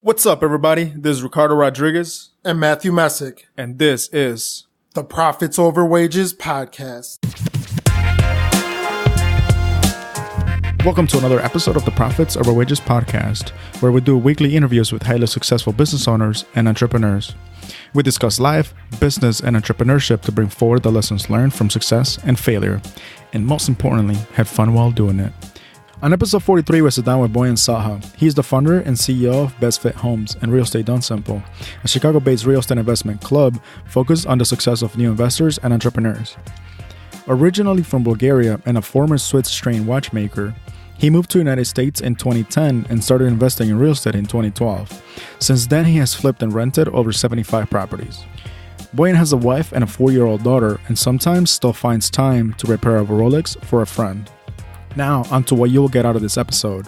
What's up, everybody? This is Ricardo Rodriguez. And Matthew Messick. And this is the Profits Over Wages podcast. Welcome to another episode of the Profits Over Wages podcast, where we do weekly interviews with highly successful business owners and entrepreneurs. We discuss life, business, and entrepreneurship to bring forward the lessons learned from success and failure, and most importantly, have fun while doing it. On episode 43, we sit down with Boyan Salha. He's the founder and CEO of Best Fit Homes and Real Estate Done Simple, a Chicago-based real estate investment club focused on the success of new investors and entrepreneurs. Originally from Bulgaria and a former Swiss-trained watchmaker, he moved to the United States in 2010 and started investing in real estate in 2012. Since then, he has flipped and rented over 75 properties. Boyan has a wife and a 4-year-old daughter and sometimes still finds time to repair a Rolex for a friend. Now, onto what you will get out of this episode.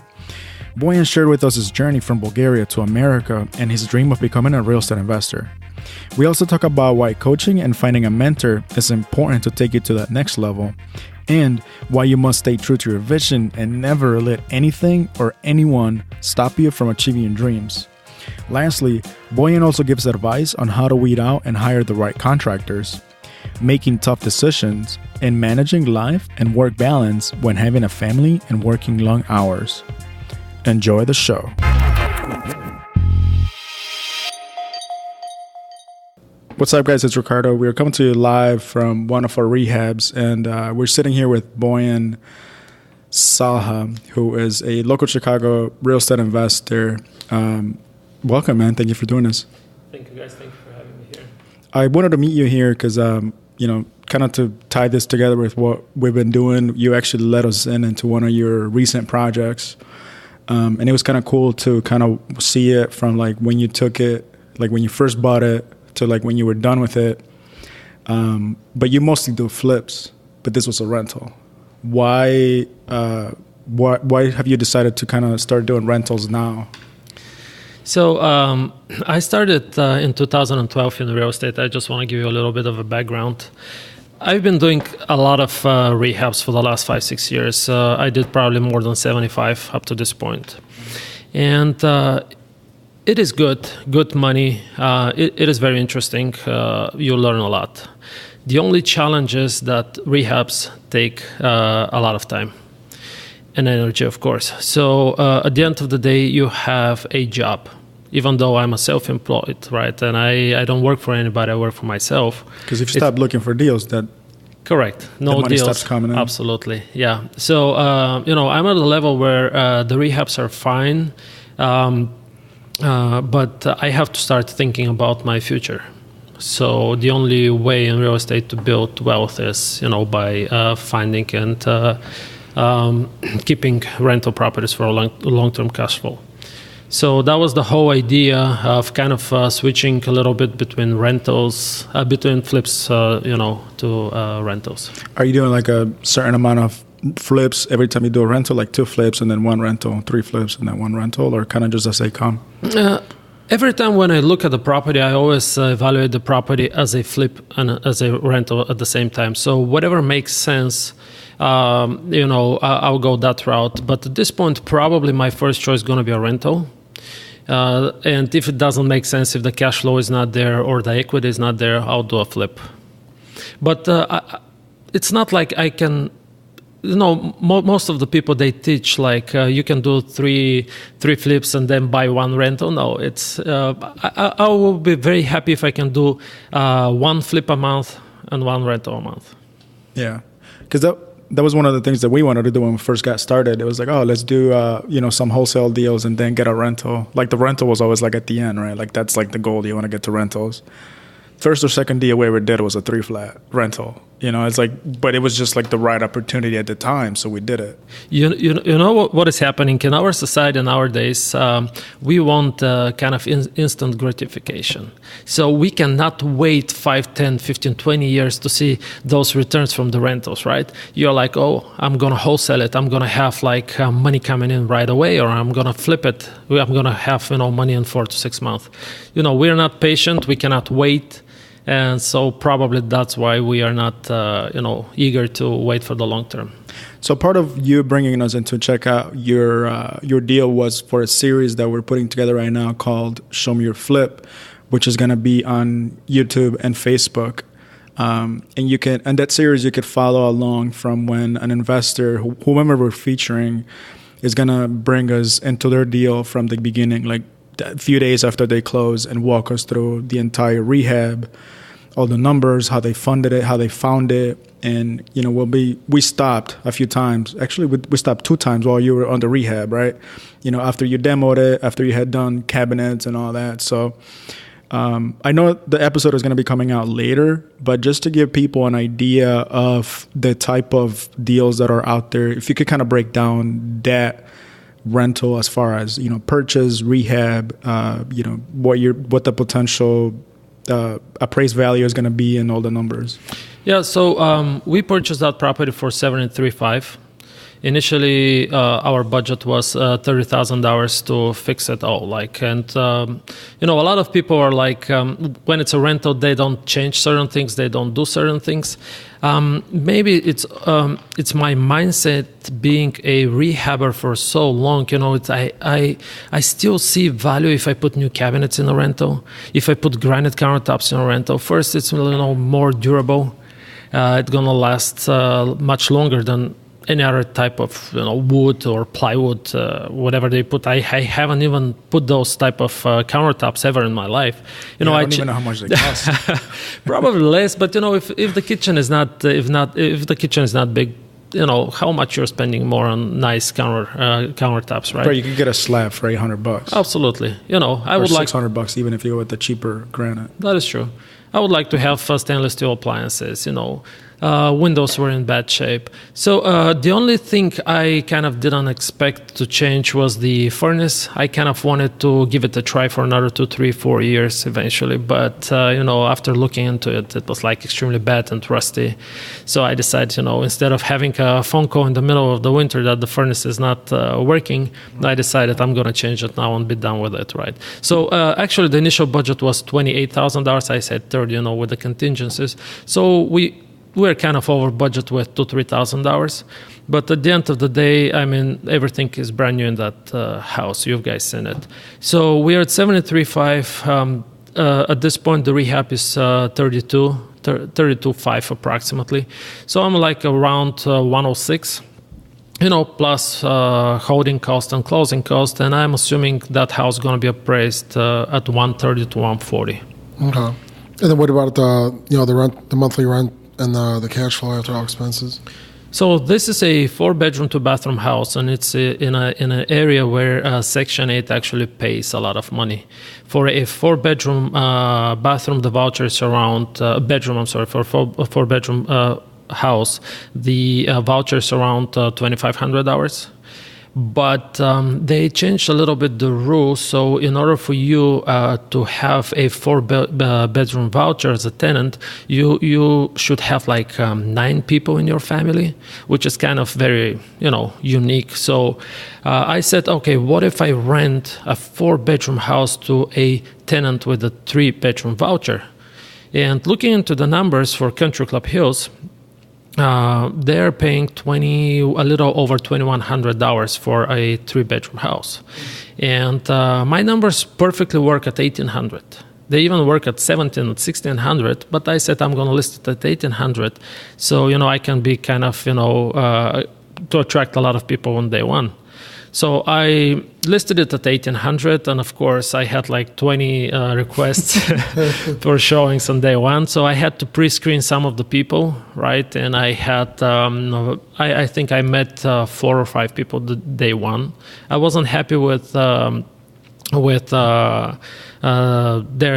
Boyan shared with us his journey from Bulgaria to America and his dream of becoming a real estate investor. We also talk about why coaching and finding a mentor is important to take you to that next level, and why you must stay true to your vision and never let anything or anyone stop you from achieving your dreams. Lastly, Boyan also gives advice on how to weed out and hire the right contractors, making tough decisions, and managing life and work balance when having a family and working long hours. Enjoy the show. What's up, guys? It's Ricardo. We're coming to you live from one of our rehabs, and we're sitting here with Boyan Salha, who is a local Chicago real estate investor. Welcome, man. Thank you for doing this. Thank you, guys. Thank you for having me here. I wanted to meet you here because, kind of to tie this together with what we've been doing, you actually led us into one of your recent projects. And it was kind of cool to kind of see it from like when you took it, like when you first bought it to like when you were done with it. But you mostly do flips, but this was a rental. Why have you decided to kind of start doing rentals now? So I started in 2012 in real estate. I just want to give you a little bit of a background. I've been doing a lot of rehabs for the last 5-6 years. I did probably more than 75 up to this point. And it is good money. It is very interesting. You learn a lot. The only challenge is that rehabs take a lot of time and energy, of course. So at the end of the day, you have a job, even though I'm a self-employed, right? And I don't work for anybody, I work for myself. Because if you stop looking for deals, that correct, no the money deals stops coming in. Absolutely, yeah. So I'm at a level where the rehabs are fine, but I have to start thinking about my future. So the only way in real estate to build wealth is, by finding and keeping rental properties for a long-term cash flow. So that was the whole idea of kind of switching a little bit between rentals, between flips, to rentals. Are you doing like a certain amount of flips every time you do a rental, like 2 flips and then 1 rental, 3 flips and then 1 rental, or kind of just as they come? Every time when I look at the property, I always evaluate the property as a flip and as a rental at the same time. So whatever makes sense, I'll go that route. But at this point, probably my first choice is going to be a rental. And if it doesn't make sense, if the cash flow is not there or the equity is not there, I'll do a flip. But it's not like I can, most of the people, they teach like you can do three flips and then buy 1 rental. No, it's I will be very happy if I can do 1 flip a month and 1 rental a month. Yeah, because that was one of the things that we wanted to do when we first got started. It was like, let's do, some wholesale deals and then get a rental. Like the rental was always like at the end, right? Like that's like the goal. You want to get to rentals. First or second deal we ever did was a 3-flat rental. It's like, but it was just like the right opportunity at the time, so we did it. You know what is happening in our society nowadays? We want kind of instant gratification. So we cannot wait 5, 10, 15, 20 years to see those returns from the rentals, right? You're like, I'm going to wholesale it. I'm going to have like money coming in right away, or I'm going to flip it. I'm going to have money in 4 to 6 months. We're not patient. We cannot wait. And so probably that's why we are not, eager to wait for the long term. So part of you bringing us in to check out your deal was for a series that we're putting together right now called Show Me Your Flip, which is going to be on YouTube and Facebook. And that series you could follow along from when an investor, whomever we're featuring, is going to bring us into their deal from the beginning, like a few days after they close, and walk us through the entire rehab, all the numbers, how they funded it, how they found it. And, we stopped a few times. Actually, we stopped 2 times while you were on the rehab, right? After you demoed it, after you had done cabinets and all that. So I know the episode is going to be coming out later, but just to give people an idea of the type of deals that are out there, if you could kind of break down that rental as far as, purchase, rehab, what the potential appraised value is going to be and all the numbers. Yeah, so we purchased that property for $735,000. Initially, our budget was $30,000 to fix it all. A lot of people are like, when it's a rental, they don't change certain things, they don't do certain things. Maybe it's my mindset being a rehabber for so long. I still see value if I put new cabinets in a rental, if I put granite countertops in a rental. First, it's more durable. It's gonna last much longer than any other type of wood or plywood, whatever they put. I haven't even put those type of countertops ever in my life. I don't even know how much they cost. Probably less, but if the kitchen is not if the kitchen is not big, how much you're spending more on nice countertops, right? Right, you could get a slab for $800. Absolutely. I would like $600 even if you go with the cheaper granite. That is true. I would like to have stainless steel appliances, windows were in bad shape. So the only thing I kind of didn't expect to change was the furnace. I kind of wanted to give it a try for another 2, 3, 4 years eventually. But, after looking into it, it was extremely bad and rusty. So I decided, instead of having a phone call in the middle of the winter that the furnace is not working, I decided I'm going to change it now and be done with it, right? So actually the initial budget was $28,000. I said 30, with the contingencies. So we're kind of over budget with $2,000-$3,000, but at the end of the day, everything is brand new in that house. You guys seen it. So we're at $73,500. At this point, the rehab is $32,500 approximately. So I'm around $106,000. Plus holding cost and closing cost, and I'm assuming that house is going to be appraised at $130,000 to $140,000. Okay. And then what about the rent, the monthly rent, and the cash flow after all expenses? So this is a 4-bedroom, 2-bathroom house, and it's in an area where Section 8 actually pays a lot of money. For a 4-bedroom bathroom, the voucher is around for a 4-bedroom house, the voucher is around $2,500. But they changed a little bit the rules. So in order for you to have a 4-bedroom voucher as a tenant, you should have 9 people in your family, which is kind of very, unique. So I said, okay, what if I rent a 4-bedroom house to a tenant with a 3-bedroom voucher? And looking into the numbers for Country Club Hills, they're paying a little over $2,100 for a 3-bedroom house, and my numbers perfectly work at $1,800. They even work at $1,700 and $1,600. But I said I'm going to list it at $1,800, so I can be kind of to attract a lot of people on day one. So I listed it at $1,800, and of course I had 20 requests for showings on day one. So I had to pre-screen some of the people, right? And I had, I think I met 4 or 5 people the day one. I wasn't happy with their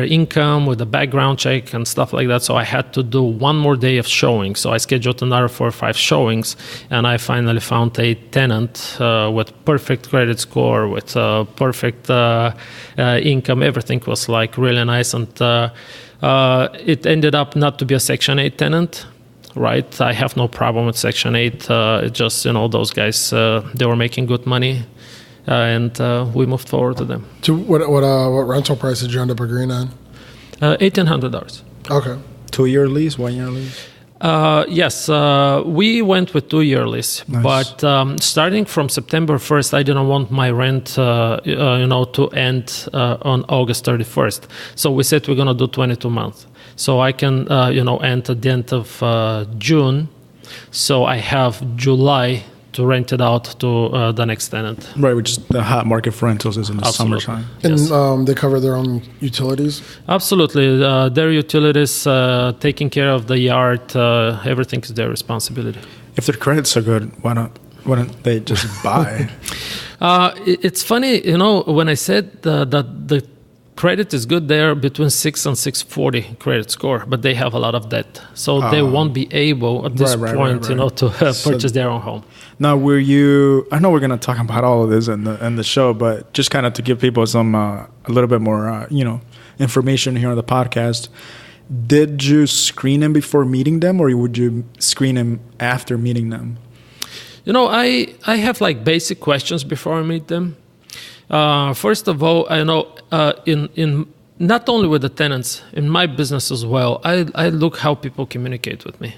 income, with the background check and stuff like that. So I had to do one more day of showing. So I scheduled another 4 or 5 showings, and I finally found a tenant with perfect credit score, with perfect income. Everything was really nice, and it ended up not to be a Section 8 tenant. Right, I have no problem with Section 8. It just those guys they were making good money. And we moved forward to them. So what rental price did you end up agreeing on? $1,800. Okay. 2-year lease, 1-year lease? Yes, we went with 2 yearlies, Nice. but starting from September 1st, I didn't want my rent, to end on August 31st. So we said we're going to do 22 months. So I can, end at the end of June. So I have July to rent it out to the next tenant. Right, which is the hot market for rentals is in the Absolutely. summertime. And Yes. they cover their own utilities. Absolutely. Their utilities, taking care of the yard, everything is their responsibility. If their credit's so good, why don't they just buy? It's funny, when I said that the credit is good, they're between 6 and 640 credit score, but they have a lot of debt. So they won't be able at this point, to purchase their own home. Now, I know we're going to talk about all of this in the show, but just kind of to give people some, a little bit more, information here on the podcast, did you screen them before meeting them, or would you screen them after meeting them? I have like basic questions before I meet them. First of all, I know in not only with the tenants, in my business as well, I look how people communicate with me.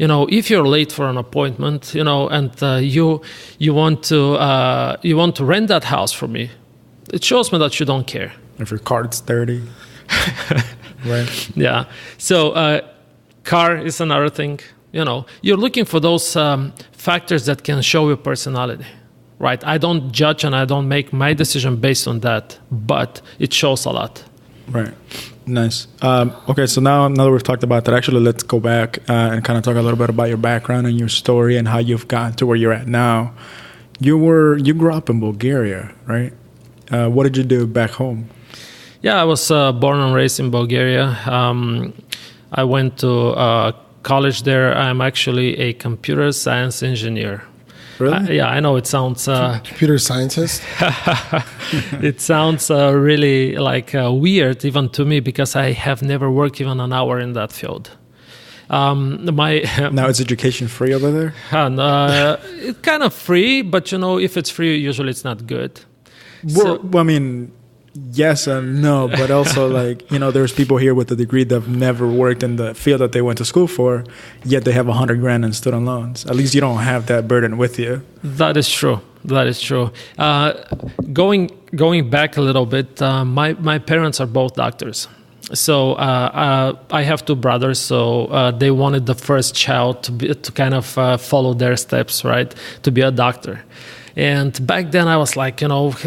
If you're late for an appointment, and you want to rent that house from me, it shows me that you don't care. If your card's dirty, right? Yeah. So car is another thing. You're looking for those factors that can show your personality. Right, I don't judge and I don't make my decision based on that, but it shows a lot. Right, nice. Okay, so now that we've talked about that, actually, let's go back and kind of talk a little bit about your background and your story and how you've gotten to where you're at now. You grew up in Bulgaria, right? What did you do back home? Yeah, I was born and raised in Bulgaria. I went to college there. I'm actually a computer science engineer. Really? Yeah, I know it sounds... Computer scientist? It sounds really weird even to me because I have never worked even an hour in that field. Now, is education free over there? It's kind of free, but if it's free, usually it's not good. Well, I mean, yes and no, but also there's people here with a degree that have never worked in the field that they went to school for, yet they have $100,000 in student loans. At least you don't have that burden with you. That is true. Going back a little bit, my parents are both doctors. So I have two brothers, so they wanted the first child to kind of follow their steps, right, to be a doctor. And back then I was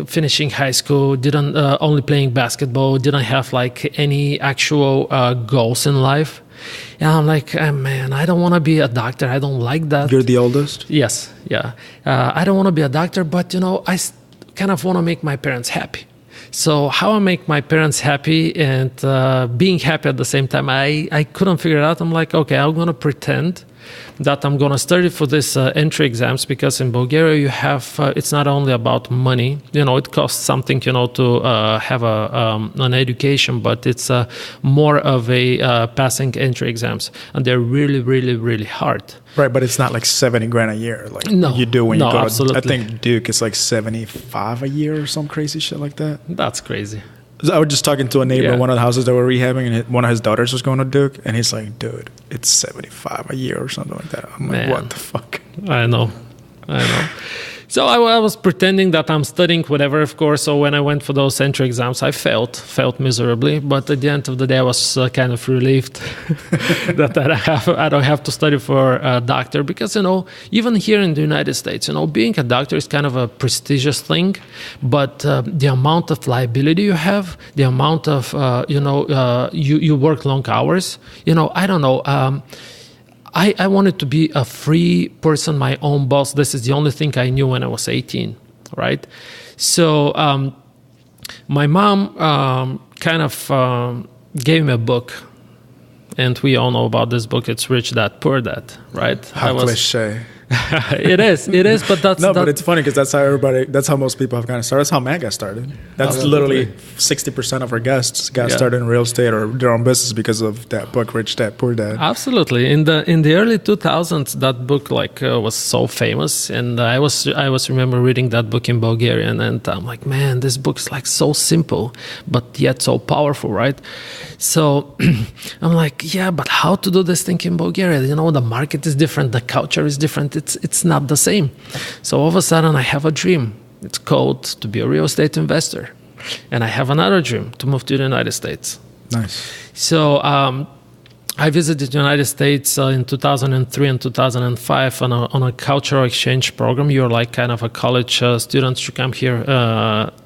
finishing high school, didn't only playing basketball, didn't have any actual goals in life. And I'm like, man, I don't want to be a doctor. I don't like that. You're the oldest? Yes, yeah. I don't want to be a doctor, but I kind of want to make my parents happy. So how I make my parents happy and being happy at the same time, I couldn't figure it out. I'm like, okay, I'm going to pretend that I'm going to study for this entry exams, because in Bulgaria you have, it's not only about money, it costs something, to have an education, but it's more of a passing entry exams, and they're really, really, really hard. Right, but it's not like $70,000 a year No, you do when you go absolutely. to, I think Duke is like $75,000 a year or some crazy shit like that. That's crazy. I was just talking to a neighbor Yeah. in one of the houses that we're rehabbing, and one of his daughters was going to Duke, and he's like, dude, it's $75,000 a year or something like that. I'm like, Man. what the fuck? I know. So I was pretending that I'm studying whatever, of course. So when I went for those entry exams, I failed miserably. But at the end of the day, I was kind of relieved that I don't have to study for a doctor, because even here in the United States, being a doctor is kind of a prestigious thing. But the amount of liability you have, the amount of you work long hours. I don't know. I wanted to be a free person, my own boss. This is the only thing I knew when I was 18, right? So my mom kind of gave me a book, and we all know about this book. It's Rich Dad, Poor Dad, right? How cliche. It is, but that's no, but it's funny because that's how most people have kind of started. That's how Matt got started. That's literally 60% of our guests got started in real estate or their own business because of that book, Rich Dad Poor Dad. Absolutely. In the early 2000s, that book was so famous, and I was remember reading that book in Bulgarian, and I'm like, man, this book's like so simple, but yet so powerful, right? So I'm like, yeah, but how to do this thing in Bulgaria? The market is different, the culture is different. It's not the same. So all of a sudden, I have a dream. It's called to be a real estate investor, and I have another dream to move to the United States. Nice. So I visited the United States in 2003 and 2005 on a cultural exchange program. You're like kind of a college student. You come here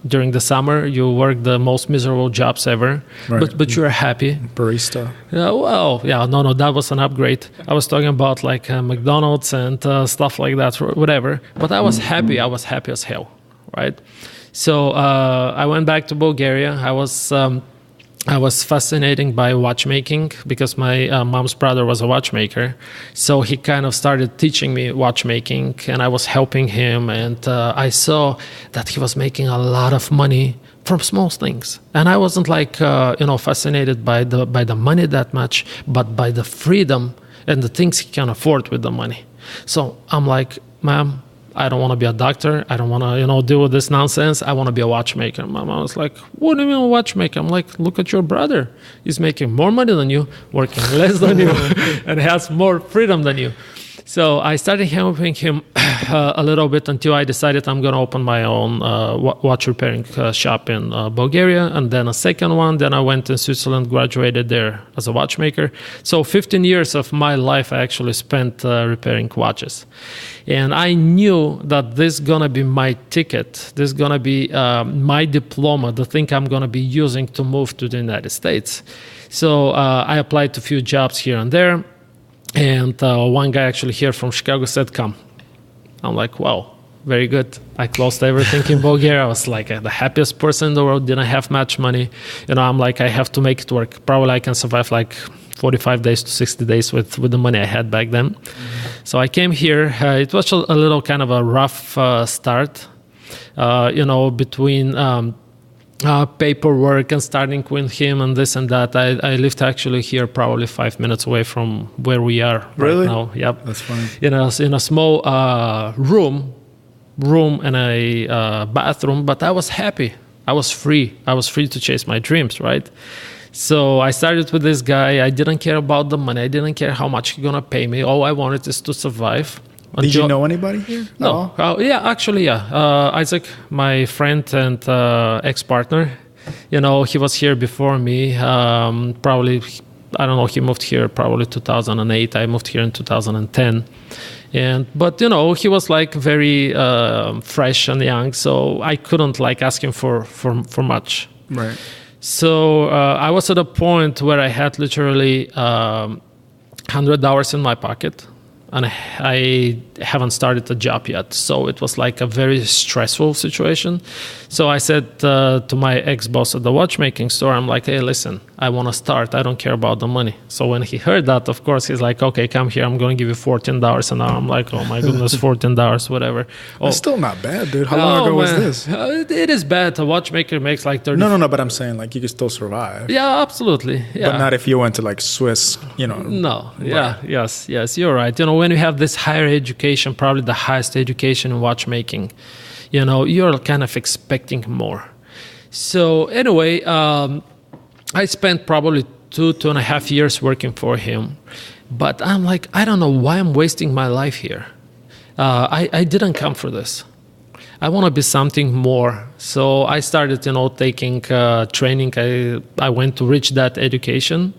during the summer. You work the most miserable jobs ever, right. but you're happy. Barista. No, that was an upgrade. I was talking about like McDonald's and stuff like that, whatever. But I was happy. I was happy as hell, right? So I went back to Bulgaria. I was fascinated by watchmaking because my mom's brother was a watchmaker. So he kind of started teaching me watchmaking, and I was helping him. And I saw that he was making a lot of money from small things. And I wasn't fascinated by the money that much, but by the freedom and the things he can afford with the money. So I'm like, Mom, I don't want to be a doctor. I don't want to, deal with this nonsense. I want to be a watchmaker. My mom was like, what do you mean a watchmaker? I'm like, look at your brother. He's making more money than you, working less than you, and has more freedom than you. So I started helping him a little bit until I decided I'm going to open my own watch repairing shop in Bulgaria, and then a second one. Then I went to Switzerland, graduated there as a watchmaker. So 15 years of my life I actually spent repairing watches. And I knew that this is going to be my ticket. This is going to be my diploma, the thing I'm going to be using to move to the United States. So I applied to a few jobs here and there. And one guy actually here from Chicago said, come. I'm like, wow, very good. I closed everything in Bulgaria. I was like the happiest person in the world. Didn't have much money. I'm like, I have to make it work. Probably I can survive like 45 days to 60 days with the money I had back then. Mm-hmm. So I came here. It was a little kind of a rough start, between paperwork and starting with him and this and that. I lived actually here probably 5 minutes away from where we are really? Right now. Yep. That's funny. In a small room and a bathroom, but I was happy. I was free. I was free to chase my dreams, right? So I started with this guy. I didn't care about the money. I didn't care how much he's going to pay me. All I wanted is to survive. Did you know anybody here? No. Isaac, my friend and ex-partner, he was here before me. Probably, I don't know, he moved here probably 2008. I moved here in 2010. But he was like very fresh and young, so I couldn't like ask him for much. Right. So I was at a point where I had literally $100 in my pocket. And I haven't started the job yet. So it was like a very stressful situation. So I said to my ex-boss at the watchmaking store, I'm like, hey, listen, I want to start. I don't care about the money. So when he heard that, of course, he's like, okay, come here. I'm going to give you $14 an hour. I'm like, oh my goodness, $14, whatever. That's still not bad, dude. How long ago was this? It is bad. A watchmaker makes like 30. No, but I'm saying like you can still survive. Yeah, absolutely. Yeah. But not if you went to like Swiss, No. Yeah. Yes. You're right. When you have this higher education, probably the highest education in watchmaking, you're kind of expecting more. So anyway, I spent probably 2.5 years working for him. But I'm like, I don't know why I'm wasting my life here. I didn't come for this. I want to be something more. So I started, taking training. I went to Rich Dad Education.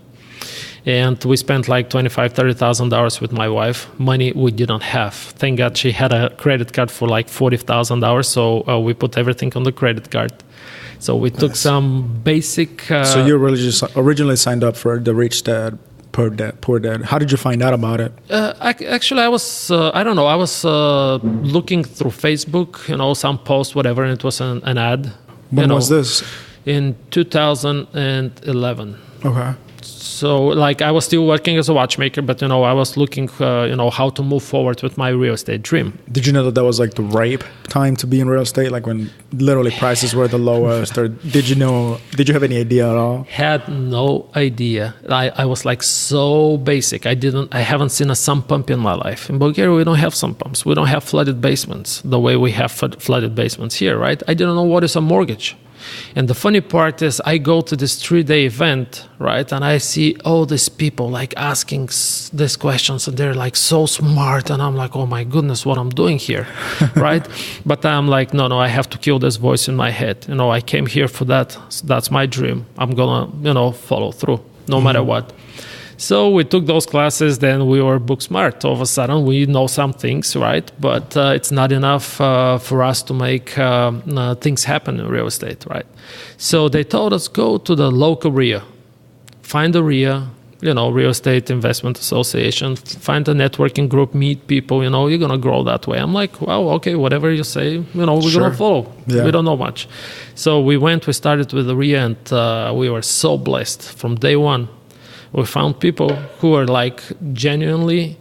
And we spent like $25,000, $30,000 with my wife. Money we didn't have. Thank God she had a credit card for like $40,000. So we put everything on the credit card. So we took some basic. So you originally signed up for the Rich Dad, Poor Dad. How did you find out about it? Actually, I was, I don't know. I was looking through Facebook, some post, whatever, and it was an ad. When was this? In 2011. Okay. So like I was still working as a watchmaker, but I was looking, how to move forward with my real estate dream. Did you know that was like the ripe time to be in real estate? Like when literally prices were the lowest, or did you have any idea at all? Had no idea. I was like so basic. I haven't seen a sump pump in my life. In Bulgaria, we don't have sump pumps. We don't have flooded basements the way we have flooded basements here, right? I didn't know what is a mortgage. And the funny part is I go to this 3-day event, right? And I see all these people like asking these questions, and they're like so smart. And I'm like, oh my goodness, what I'm doing here, right? But I'm like, no, I have to kill this voice in my head. I came here for that. So that's my dream. I'm going to, follow through no matter what. So we took those classes, then we were book smart. All of a sudden, we know some things, right? But it's not enough for us to make things happen in real estate, right? So they told us, go to the local RIA. Find a RIA, Real Estate Investment Association. Find a networking group, meet people, you're going to grow that way. I'm like, well, okay, whatever you say, we're going to follow. Yeah. We don't know much. So we started with the RIA, and we were so blessed from day one. We found people who were like genuinely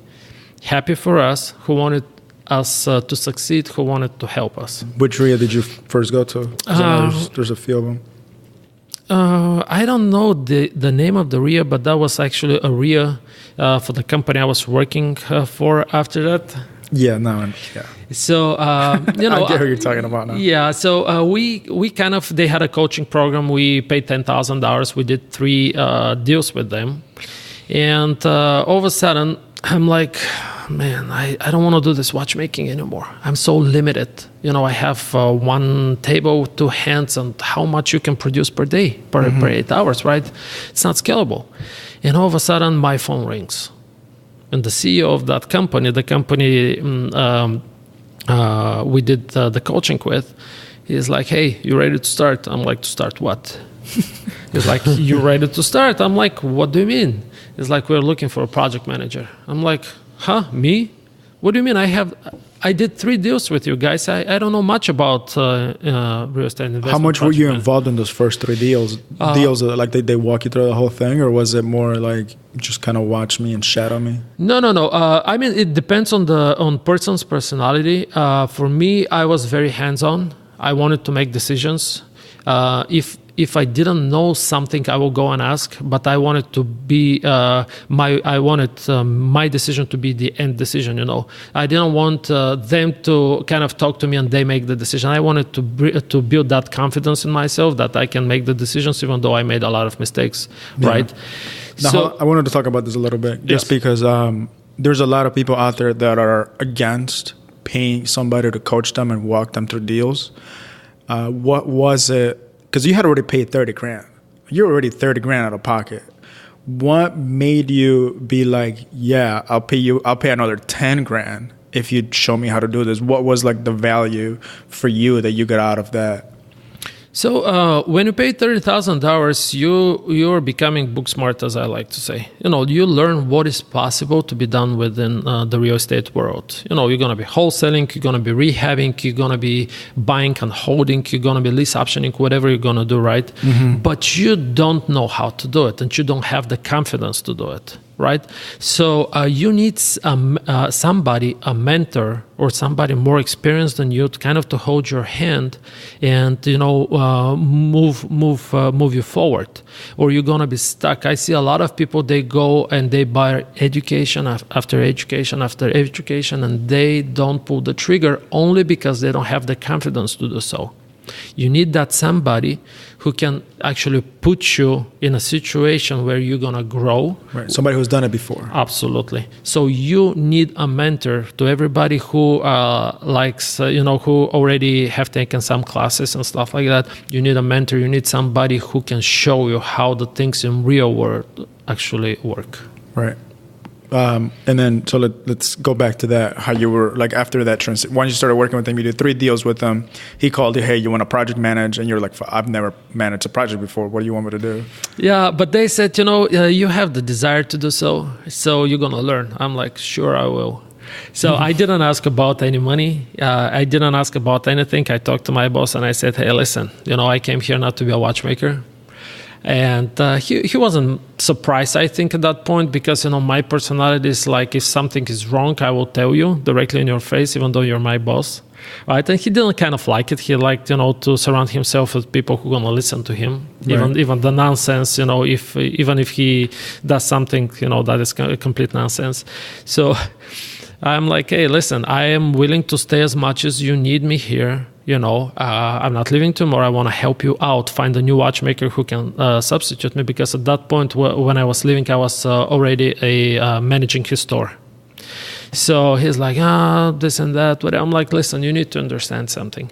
happy for us, who wanted us to succeed, who wanted to help us. Which RIA did you first go to? There's a few of them. I don't know the name of the RIA, but that was actually a RIA for the company I was working for after that. Yeah, no, yeah. So, I get who you're talking about now. Yeah, so we they had a coaching program. We paid $10,000. We did 3 deals with them. And all of a sudden, I'm like, man, I don't want to do this watchmaking anymore. I'm so limited. I have 1 table, 2 hands, and how much you can produce per day, per 8 hours, right? It's not scalable. And all of a sudden, my phone rings. And the CEO of that company, we did the coaching with, he's like, hey, you ready to start? I'm like, to start what? He's like, you ready to start? I'm like, what do you mean? He's like, we're looking for a project manager. I'm like, huh, me? What do you mean? I did 3 deals with you guys. I don't know much about real estate investment. How much were you involved in those first 3 deals? Like they walk you through the whole thing, or was it more like just kind of watch me and shadow me? No. I mean, it depends on person's personality. For me, I was very hands-on. I wanted to make decisions. If I didn't know something, I will go and ask. But I wanted to be my decision to be the end decision. I didn't want them to kind of talk to me and they make the decision. I wanted to build that confidence in myself that I can make the decisions, even though I made a lot of mistakes. Yeah. Right. Now, so I wanted to talk about this a little bit, just because there's a lot of people out there that are against paying somebody to coach them and walk them through deals. What was it? Because you had already paid $30,000. You're already $30,000 out of pocket. What made you be like, yeah, I'll pay another $10,000 if you show me how to do this? What was like the value for you that you got out of that? So when you pay $30,000, you're becoming book smart, as I like to say. You learn what is possible to be done within the real estate world. You're going to be wholesaling, you're going to be rehabbing, you're going to be buying and holding, you're going to be lease optioning, whatever you're going to do, right? Mm-hmm. But you don't know how to do it, and you don't have the confidence to do it. Right? So you need somebody, a mentor or somebody more experienced than you to hold your hand and, move you forward, or you're going to be stuck. I see a lot of people, they go and they buy education after education after education, and they don't pull the trigger only because they don't have the confidence to do so. You need that somebody who can actually put you in a situation where you're going to grow. Right. Somebody who's done it before. Absolutely. So you need a mentor. To everybody who who already have taken some classes and stuff like that, you need a mentor. You need somebody who can show you how the things in real world actually work. Right. And then, so let's go back to that, how you were, like, after that transition, once you started working with him, you did 3 deals with him, he called you, hey, you want to project manage? And you're like, I've never managed a project before. What do you want me to do? Yeah, but they said, you have the desire to do so you're going to learn. I'm like, sure, I will. So I didn't ask about any money. I didn't ask about anything. I talked to my boss and I said, hey, listen, I came here not to be a watchmaker. And he wasn't surprised, I think, at that point, because, my personality is like, if something is wrong, I will tell you directly in your face, even though you're my boss. Right? And he didn't kind of like it. He liked, to surround himself with people who are going to listen to him, Right. even the nonsense, even if he does something, that is complete nonsense. So I'm like, hey, listen, I am willing to stay as much as you need me here. I'm not leaving tomorrow. I want to help you out, find a new watchmaker who can substitute me, because at that point when I was leaving, I was already managing his store. So he's like, this and that. But I'm like, listen, you need to understand something.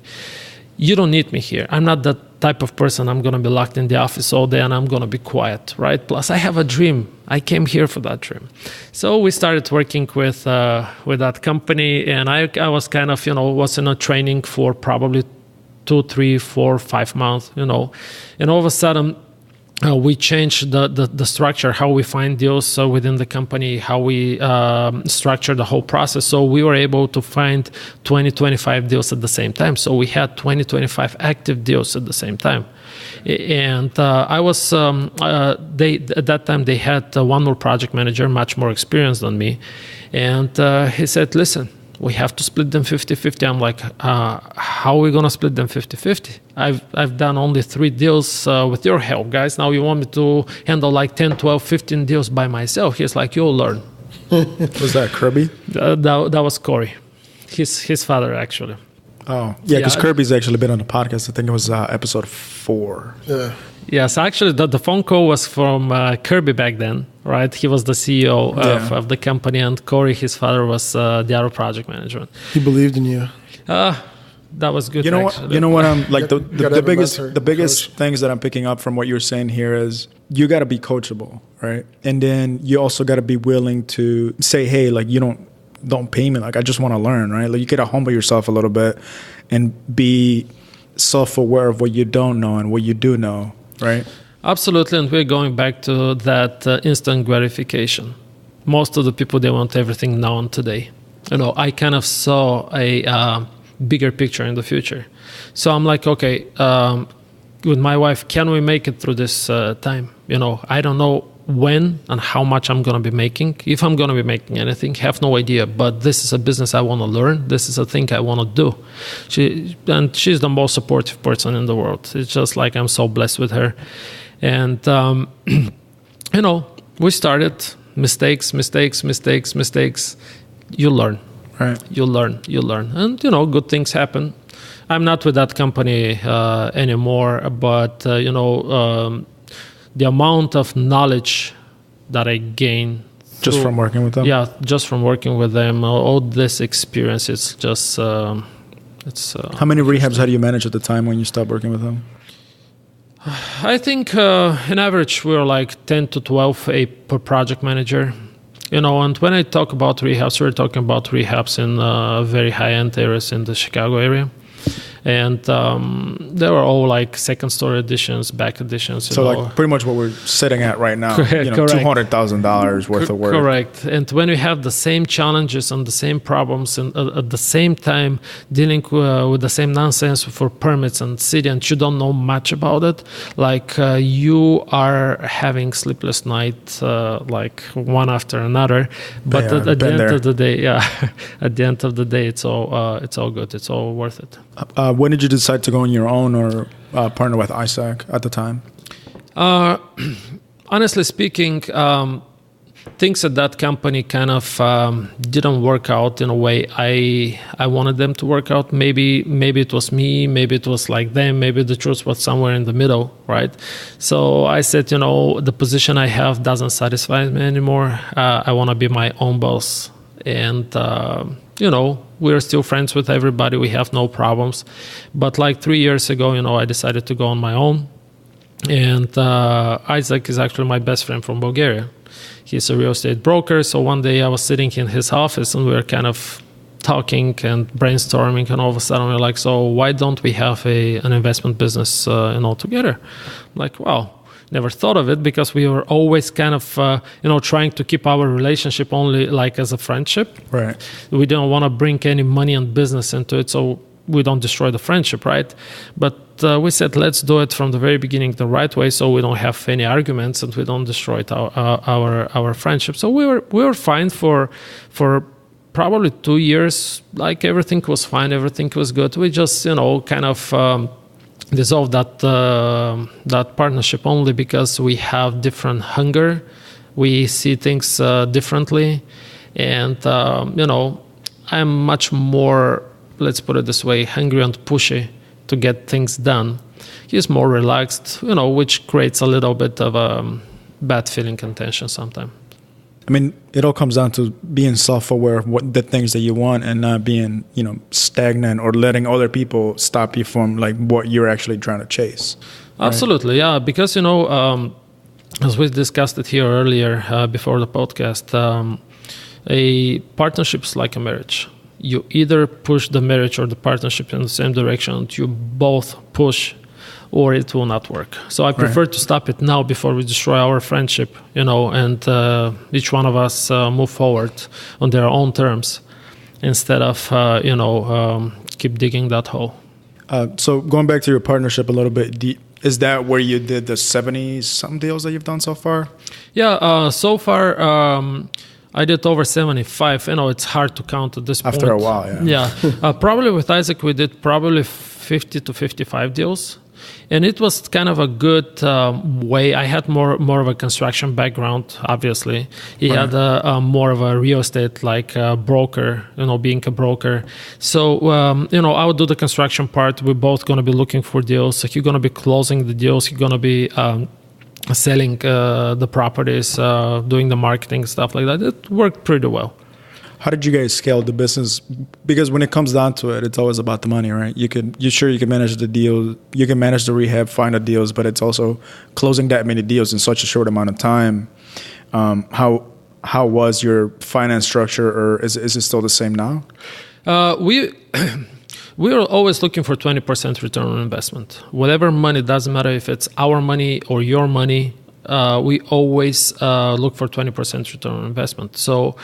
You don't need me here. I'm not that type of person. I'm going to be locked in the office all day and I'm going to be quiet, right? Plus, I have a dream. I came here for that dream. So we started working with that company, and I was kind of, was in a training for probably 2, 3, 4, 5 months, and all of a sudden, we changed the structure, how we find deals within the company, how we structure the whole process. So we were able to find 20, 25 deals at the same time. So we had 20, 25 active deals at the same time. And I was, at that time, they had one more project manager, much more experienced than me. And he said, listen, we have to split them 50-50. I'm like, how are we going to split them 50-50? I've done only 3 deals with your help, guys. Now you want me to handle like 10, 12, 15 deals by myself. He's like, you'll learn. Was that Kirby? That was Corey, his father, actually. Oh, yeah, because Kirby's actually been on the podcast. I think it was episode 4. Yeah. Yes, actually, the phone call was from Kirby back then, right? He was the CEO of the company, and Corey, his father, was the other project manager. He believed in you. That was good. You know what? You know what? I'm like the biggest coach. things that I'm picking up from what you're saying here is you got to be coachable, right? And then you also got to be willing to say, hey, like you don't pay me, like I just want to learn, right? Like you got to humble yourself a little bit and be self-aware of what you don't know and what you do know, right? Absolutely, and we're going back to that instant gratification. Most of the people, they want everything now and today. I kind of saw a bigger picture in the future. So I'm like, okay, with my wife, can we make it through this time? I don't know when and how much I'm going to be making. If I'm going to be making anything, have no idea. But this is a business I want to learn. This is a thing I want to do. She's the most supportive person in the world. It's just like I'm so blessed with her. And, we started mistakes. You learn. Right. You learn. And, good things happen. I'm not with that company anymore, but, the amount of knowledge that I gain just from working with them. Yeah, just from working with them, all this experience, it's just it's. How many rehabs had you managed at the time when you stopped working with them? I think in average we were like 10 to 12 per project manager. And when I talk about rehabs, we're talking about rehabs in very high-end areas in the Chicago area. And they were all like second story additions, back additions. So like pretty much what we're sitting at right now, $200,000 worth of work. Correct. And when we have the same challenges and the same problems and at the same time dealing with the same nonsense for permits and city, and you don't know much about it, like you are having sleepless nights like one after another. But at the end of the day, at the end of the day, it's all good. It's all worth it. When did you decide to go on your own or partner with Isaac at the time? Honestly speaking, things at that company kind of didn't work out in a way I wanted them to work out. Maybe it was me, maybe it was like them, maybe the truth was somewhere in the middle, right? So I said, the position I have doesn't satisfy me anymore. I want to be my own boss. And, we're still friends with everybody. We have no problems. But like 3 years ago, I decided to go on my own. And Isaac is actually my best friend from Bulgaria. He's a real estate broker. So one day I was sitting in his office and we were kind of talking and brainstorming. And all of a sudden we're like, so why don't we have an investment business all together? I'm like, wow. Never thought of it because we were always kind of, trying to keep our relationship only like as a friendship. Right. We didn't want to bring any money and business into it. So we don't destroy the friendship, right? But we said, let's do it from the very beginning the right way, so we don't have any arguments and we don't destroy our friendship. So we were fine for probably 2 years. Like everything was fine, everything was good. We just kind of dissolved that partnership only because we have different hunger. We see things differently, and I'm much more, let's put it this way, hungry and pushy to get things done. He's more relaxed, which creates a little bit of a bad feeling and tension sometimes. I mean, it all comes down to being self-aware of what the things that you want and not being, stagnant or letting other people stop you from like what you're actually trying to chase. Right? Absolutely, yeah. Because, as we discussed it here earlier before the podcast, a partnership is like a marriage. You either push the marriage or the partnership in the same direction. You both push, or it will not work. So I prefer to stop it now before we destroy our friendship, and each one of us move forward on their own terms instead of, keep digging that hole. So going back to your partnership a little bit, is that where you did the 70-something deals that you've done so far? Yeah, so far I did over 75. It's hard to count at this point. After a while, yeah. Yeah, probably with Isaac we did probably 50 to 55 deals. And it was kind of a good way. I had more of a construction background, obviously. He had more of a real estate, like broker, being a broker. So, I would do the construction part. We're both going to be looking for deals. So he's going to be closing the deals. He's going to be selling the properties, doing the marketing, stuff like that. It worked pretty well. How did you guys scale the business? Because when it comes down to it, it's always about the money, right? You can manage the deal, you can manage the rehab, find the deals, but it's also closing that many deals in such a short amount of time. How was your finance structure, or is it still the same now? We are always looking for 20% return on investment. Whatever money, doesn't matter if it's our money or your money. We always look for 20% return on investment. So,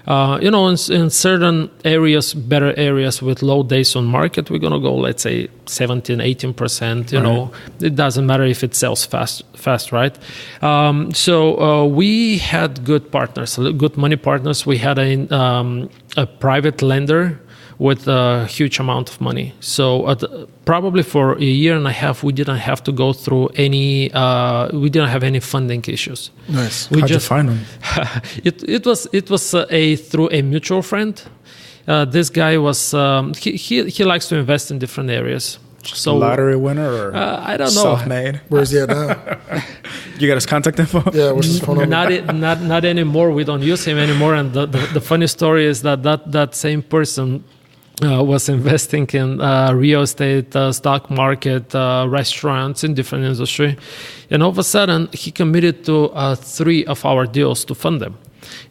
in certain areas, better areas with low days on market, we're going to go, let's say, 17, 18%. It doesn't matter if it sells fast, right? So we had good partners, good money partners. We had a private lender with a huge amount of money. So probably for a year and a half, we didn't have to go through any, we didn't have any funding issues. Nice. How'd you find them? It was through a mutual friend. This guy was, he likes to invest in different areas. So lottery winner or I don't know. Self-made? Where's he at now? You got his contact info? Yeah, what's his phone number? Not anymore. We don't use him anymore. And the funny story is that same person was investing in real estate, stock market, restaurants, in different industry. And all of a sudden, he committed to 3 of our deals to fund them.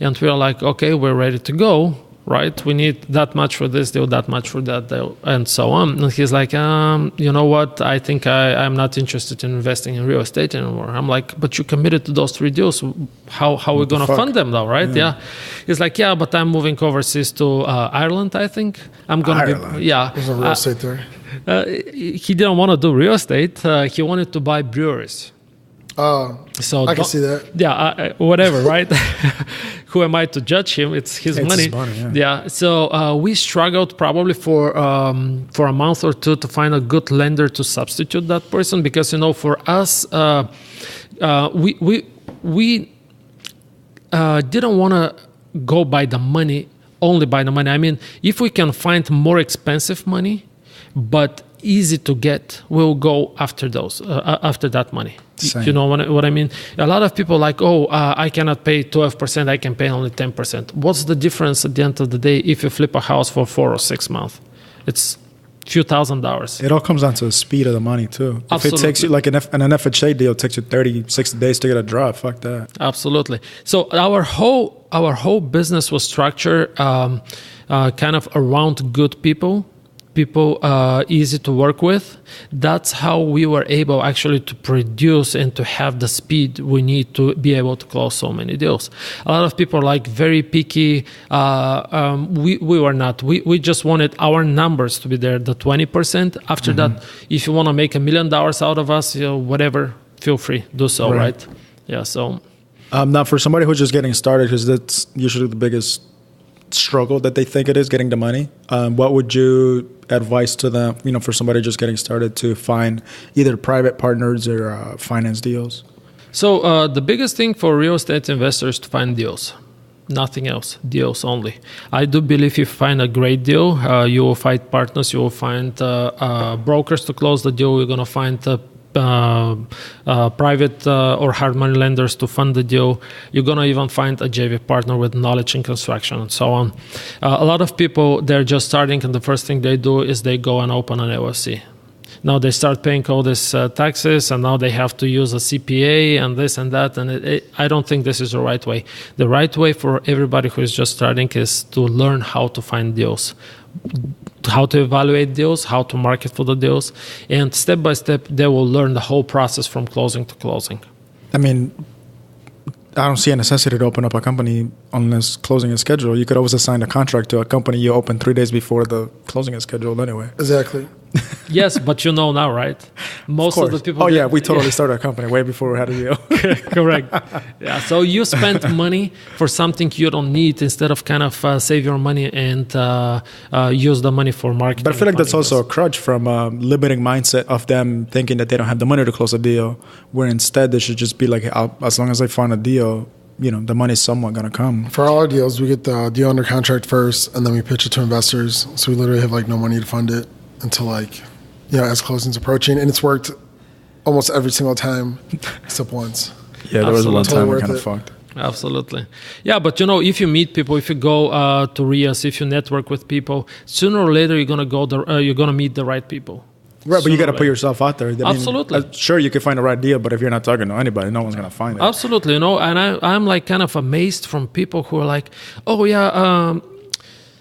And we are like, okay, we're ready to go, right? We need that much for this deal, that much for that deal, and so on. And he's like, you know what? I think I'm not interested in investing in real estate anymore. I'm like, but you committed to those 3 deals. How are we going to fund them though, right? Yeah. He's like, yeah, but I'm moving overseas to Ireland, I think. I'm going to be, yeah. There's no real estate there. He didn't want to do real estate. He wanted to buy breweries. So I can see that. Yeah, whatever, right? Who am I to judge him? It's his money. Yeah. So we struggled probably for a month or 2 to find a good lender to substitute that person, because for us, we didn't want to go by the money, only by the money. I mean, if we can find more expensive money, but easy to get, we'll go after those, after that money. Same. You know what I mean? A lot of people like, I cannot pay 12%, I can pay only 10%. What's the difference at the end of the day if you flip a house for 4 or 6 months? It's a few $1,000s. It all comes down to the speed of the money too. Absolutely. If it takes you, like an FHA deal takes you 30, 60 days to get a draw, fuck that. Absolutely. So our whole business was structured kind of around good people people easy to work with. That's how we were able actually to produce and to have the speed we need to be able to close so many deals. A lot of people are like very picky. We were not. We just wanted our numbers to be there, the 20%. After that, if you want to make $1 million out of us, whatever, feel free, do so, right? Yeah, so. Now, for somebody who's just getting started, because that's usually the biggest struggle that they think it is, getting the money, what would you advise to them, for somebody just getting started to find either private partners or finance deals? So the biggest thing for real estate investors to find deals. Nothing else, deals only. I do believe if you find a great deal, you will find partners, you will find brokers to close the deal, you're going to find private or hard money lenders to fund the deal. You're going to even find a JV partner with knowledge in construction and so on. A lot of people, they're just starting, and the first thing they do is they go and open an LLC. Now they start paying all these taxes, and now they have to use a CPA and this and that. And I don't think this is the right way. The right way for everybody who is just starting is to learn how to find deals, how to evaluate deals, how to market for the deals. And step by step, they will learn the whole process from closing to closing. I mean, I don't see a necessity to open up a company unless closing is scheduled. You could always assign a contract to a company you open 3 days before the closing is scheduled anyway. Exactly. Yes, but now, right? Most of the people... Oh, yeah, we totally started a company way before we had a deal. Correct. Yeah, so you spend money for something you don't need instead of kind of save your money and use the money for marketing. But I feel like that's also a crutch from a limiting mindset of them thinking that they don't have the money to close a deal, where instead they should just be like, as long as I find a deal, the money's somewhat going to come. For all our deals, we get the deal under contract first, and then we pitch it to investors. So we literally have no money to fund it until as closing's approaching. And it's worked almost every single time except once. Yeah, there was one time I kind of fucked. Absolutely. Yeah, but if you meet people, if you go to RIAs, if you network with people, sooner or later you're going to meet the right people. Right, but you got to put yourself out there. Absolutely. Sure, you can find the right deal, but if you're not talking to anybody, no one's going to find it. Absolutely, and I'm kind of amazed from people who are like, oh yeah,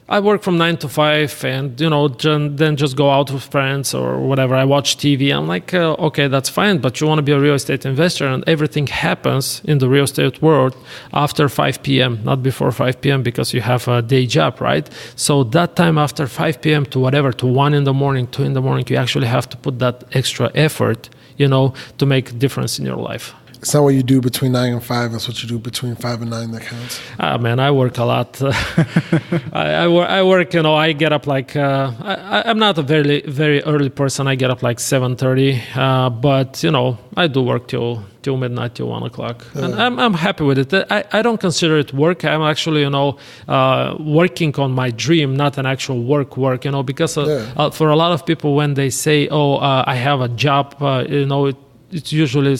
I work from 9 to 5 and, then just go out with friends or whatever. I watch TV. I'm like, okay, that's fine. But you want to be a real estate investor, and everything happens in the real estate world after 5 p.m., not before 5 p.m. because you have a day job, right? So that time after 5 p.m. to 1 in the morning, 2 in the morning, you actually have to put that extra effort, to make a difference in your life. It's not what you do between 9 and 5. That's what you do between 5 and 9 that counts. Man, I work a lot. I work, I get up I'm not a very, very early person. I get up 7:30. But, I do work till midnight, till 1 o'clock. Yeah. And I'm happy with it. I don't consider it work. I'm actually, working on my dream, not an actual work, because for a lot of people, when they say, I have a job, it's usually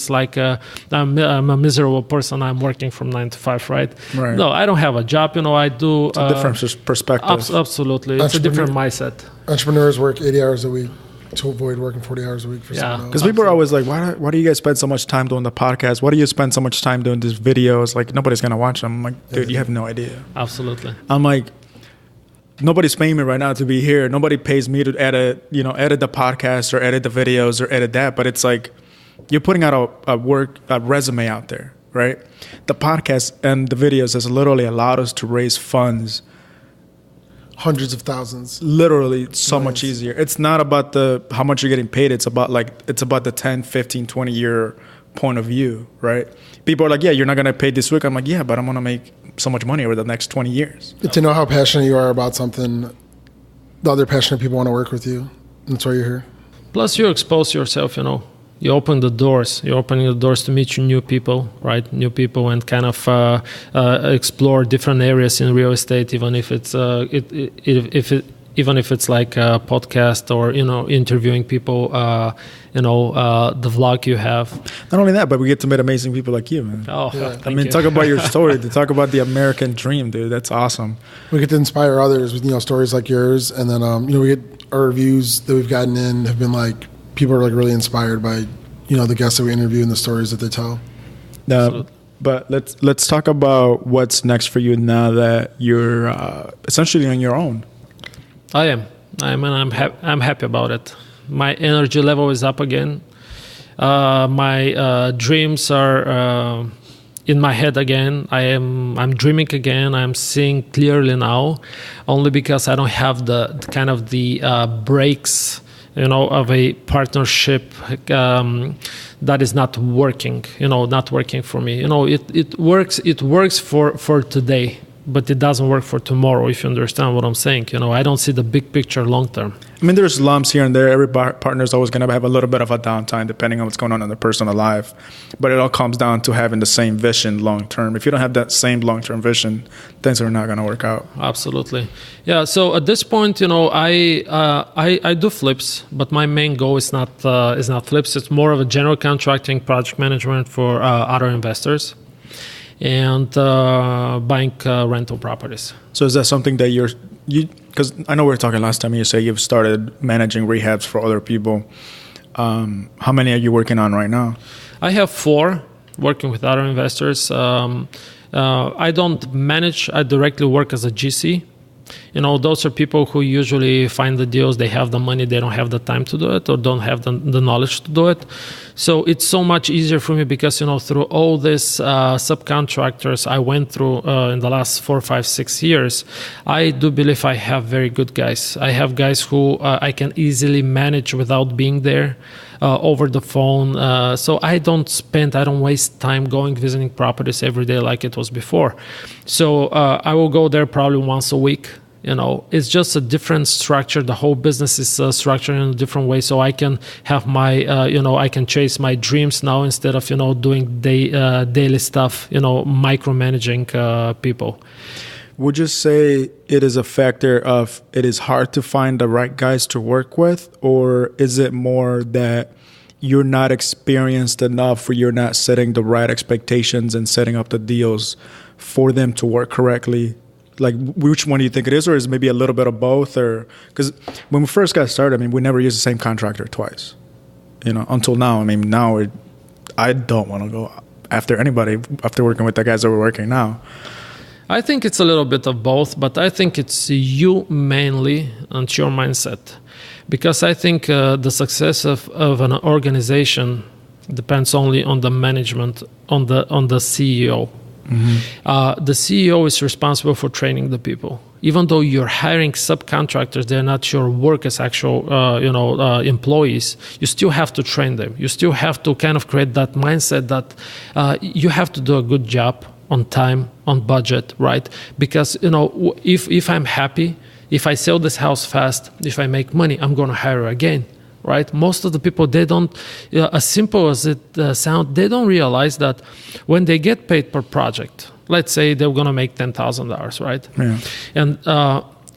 I'm a miserable person. I'm working from 9 to 5, right? No, I don't have a job. I do. It's a different perspective. Absolutely, it's a different mindset. Entrepreneurs work 80 hours a week to avoid working 40 hours a week for someone else. Because people are always like, why do you guys spend so much time doing the podcast? Why do you spend so much time doing these videos? Nobody's gonna watch them. I'm like, dude, you have no idea. Absolutely. I'm like, nobody's paying me right now to be here. Nobody pays me to edit the podcast or edit the videos or edit that. But it's like, you're putting out a resume out there, right? The podcast and the videos has literally allowed us to raise funds. Hundreds of thousands. Literally so much easier. It's not about how much you're getting paid. It's about the 10, 15, 20 year point of view, right? People are like, yeah, you're not going to pay this week. I'm like, yeah, but I'm going to make so much money over the next 20 years. To know how passionate you are about something, the other passionate people want to work with you. That's why you're here. Plus, you expose yourself, You open the doors. You're opening the doors to meet new people, right? New people, and kind of explore different areas in real estate, even if it's even if it's like a podcast or interviewing people. The vlog you have. Not only that, but we get to meet amazing people like you, man. Oh, yeah. Talk about your story. To talk about the American dream, dude. That's awesome. We get to inspire others with stories like yours, and then we get our reviews that we've gotten in have been like. People are really inspired by, the guests that we interview and the stories that they tell. But let's talk about what's next for you now that you're essentially on your own. I am. I'm happy about it. My energy level is up again. My dreams are in my head again. I'm dreaming again. I'm seeing clearly now, only because I don't have the kind of the breaks, of a partnership that is not working. Not working for me. It works. It works for today, but it doesn't work for tomorrow. If you understand what I'm saying, I don't see the big picture long term. I mean, there's lumps here and there. Every partner is always going to have a little bit of a downtime depending on what's going on in their personal life. But it all comes down to having the same vision long term. If you don't have that same long term vision, things are not going to work out. Absolutely. Yeah. So at this point, I do flips, but my main goal is not flips. It's more of a general contracting, project management for other investors, and buying rental properties. So is that something that you? Because I know we were talking last time, you say you've started managing rehabs for other people. How many are you working on right now? I have 4 working with other investors. I don't manage. I directly work as a GC. Those are people who usually find the deals. They have the money. They don't have the time to do it, or don't have the knowledge to do it. So it's so much easier for me because, through all these subcontractors I went through in the last 4, 5, 6 years, I do believe I have very good guys. I have guys who I can easily manage without being there over the phone. So I don't waste time going visiting properties every day like it was before. So I will go there probably once a week. It's just a different structure. The whole business is structured in a different way. So I can have my, I can chase my dreams now instead of, doing daily stuff, micromanaging people. Would you say it is a factor of it is hard to find the right guys to work with, or is it more that you're not experienced enough, or you're not setting the right expectations and setting up the deals for them to work correctly? Like, which one do you think it is, or is it maybe a little bit of both? Or because when we first got started, we never used the same contractor twice, until now. Now I don't want to go after anybody after working with the guys that we're working now. I think it's a little bit of both, but I think it's you mainly and your mindset, because I think the success of an organization depends only on the management, on the CEO. Mm-hmm. The CEO is responsible for training the people. Even though you're hiring subcontractors, they're not your work as actual, employees. You still have to train them. You still have to kind of create that mindset that you have to do a good job on time, on budget, right? Because if I'm happy, if I sell this house fast, if I make money, I'm going to hire again. Right? Most of the people, they don't, as simple as it sounds, they don't realize that when they get paid per project, let's say they're going to make $10,000, right? Yeah. And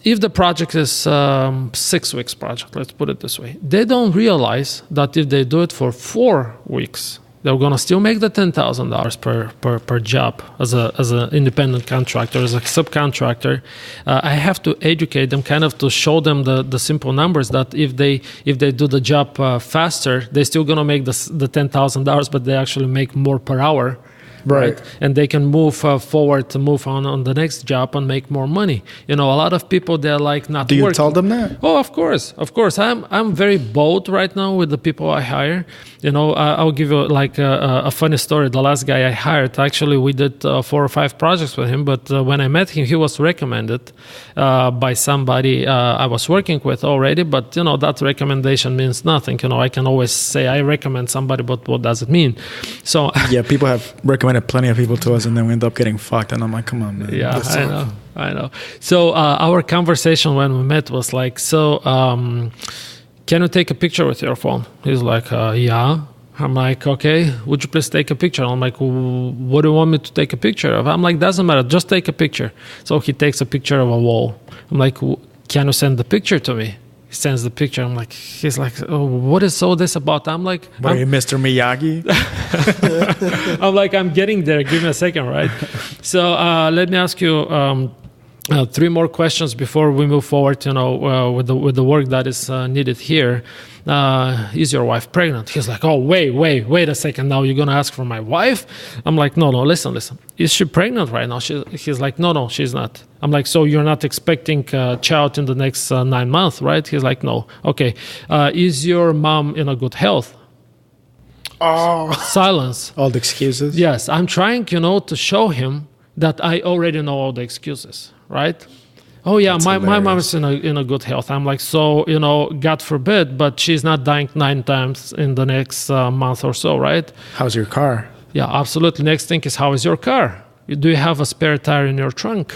if the project is 6 weeks project, let's put it this way, they don't realize that if they do it for 4 weeks, they're going to still make the $10,000 per job as an independent contractor, as a subcontractor. I have to educate them, kind of to show them the simple numbers that if they do the job faster, they're still going to make the $10,000, but they actually make more per hour. Right. And they can move forward to move on the next job and make more money. A lot of people, they're like not working. Do you working. tell them that? Oh, of course. I'm very bold right now with the people I hire. I'll give you like a funny story. The last guy I hired, actually, we did 4 or 5 projects with him. But when I met him, he was recommended by somebody I was working with already. But, that recommendation means nothing. I can always say I recommend somebody, but what does it mean? So yeah, people have recommended plenty of people to us, and then we end up getting fucked. And I'm like, come on, man. Yeah, I know. So our conversation when we met was like, can you take a picture with your phone? He's like, yeah. I'm like, okay, would you please take a picture? I'm like, what do you want me to take a picture of? I'm like, doesn't matter, just take a picture. So he takes a picture of a wall. I'm like, can you send the picture to me? He sends the picture. I'm like, he's like, oh, what is all this about? I'm like, are you Mr. Miyagi? I'm like, I'm getting there. Give me a second, right? So let me ask you, Three more questions before we move forward, with the work that is needed here. Is your wife pregnant? He's like, oh, wait a second. Now you're going to ask for my wife? I'm like, no, listen. Is she pregnant right now? He's like, no, she's not. I'm like, so you're not expecting a child in the next 9 months, right? He's like, no. Okay. Is your mom in a good health? Oh. Silence. All the excuses? Yes. I'm trying, to show him that I already know all the excuses, right? Oh yeah, my mom is in a good health. I'm like, so, God forbid, but she's not dying 9 times in the next month or so, right? How's your car? Yeah, absolutely. Next thing is, how is your car? Do you have a spare tire in your trunk?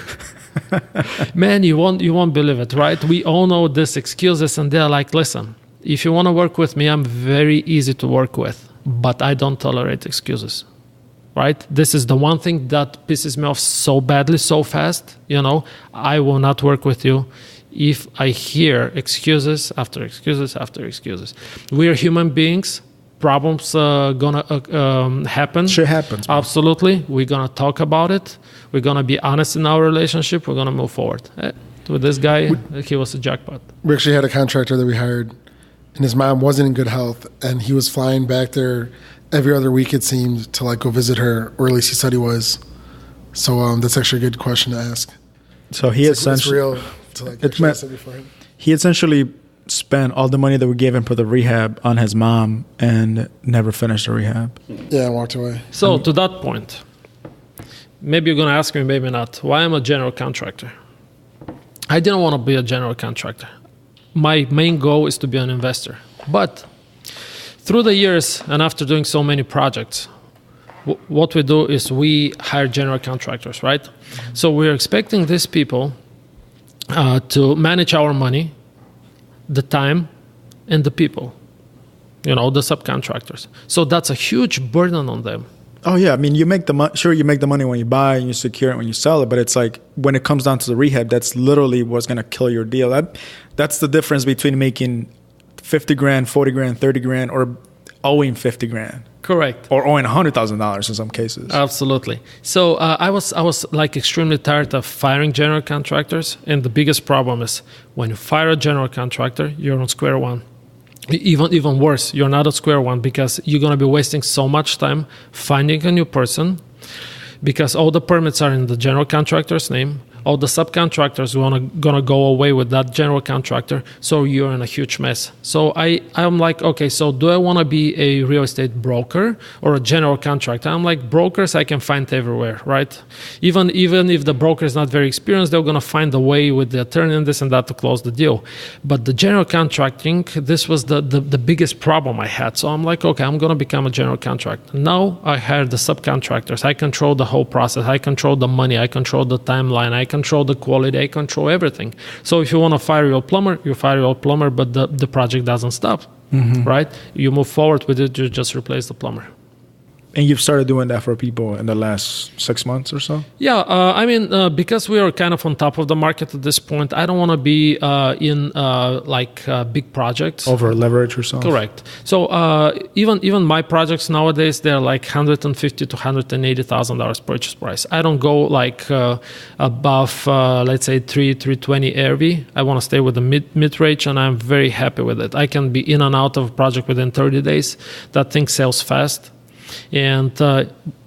Man, you won't believe it, right? We all know these excuses, and they're like, listen, if you want to work with me, I'm very easy to work with, but I don't tolerate excuses. Right? This is the one thing that pisses me off so badly, so fast. I will not work with you if I hear excuses after excuses after excuses. We are human beings. Problems gonna happen. Shit happens. Man. Absolutely. We're gonna talk about it. We're gonna be honest in our relationship. We're gonna move forward. With this guy, he was a jackpot. We actually had a contractor that we hired, and his mom wasn't in good health, and he was flying back there every other week, it seemed, to go visit her, or at least he said he was. So that's actually a good question to ask. So he essentially, it's real to he essentially spent all the money that we gave him for the rehab on his mom and never finished the rehab. Yeah, and walked away. So to that point, maybe you're going to ask me, maybe not, why I'm a general contractor. I didn't want to be a general contractor. My main goal is to be an investor. But through the years, and after doing so many projects, what we do is we hire general contractors, right? So we're expecting these people to manage our money, the time, and the people, the subcontractors. So that's a huge burden on them. Oh yeah, I mean, you make the money. Sure, you make the money when you buy and you secure it when you sell it. But it's like when it comes down to the rehab, that's literally what's gonna kill your deal. That's the difference between making 50 grand, 40 grand, 30 grand, or owing 50 grand. Correct. Or owing $100,000 in some cases. Absolutely. So I was extremely tired of firing general contractors, and the biggest problem is when you fire a general contractor, you're on square one. Even worse, you're not at square one because you're going to be wasting so much time finding a new person because all the permits are in the general contractor's name. All the subcontractors gonna go away with that general contractor, so you're in a huge mess. So I'm like, okay, so do I want to be a real estate broker or a general contractor? I'm like, brokers I can find everywhere, right? Even if the broker is not very experienced, they're gonna find a way with the attorney and this and that to close the deal. But the general contracting, this was the biggest problem I had. So I'm like, okay, I'm gonna become a general contractor. Now I hire the subcontractors. I control the whole process. I control the money. I control the timeline. I control the quality, I control everything. So if you want to fire your plumber, you fire your plumber, but the project doesn't stop, right? You move forward with it, you just replace the plumber. And you've started doing that for people in the last 6 months or so? Yeah, because we are kind of on top of the market at this point, I don't want to be in big projects. Over leverage or something? Correct. So even my projects nowadays, they're like $150,000 to $180,000 purchase price. I don't go above, let's say, 320 ARV. I want to stay with the mid-range, and I'm very happy with it. I can be in and out of a project within 30 days. That thing sells fast. And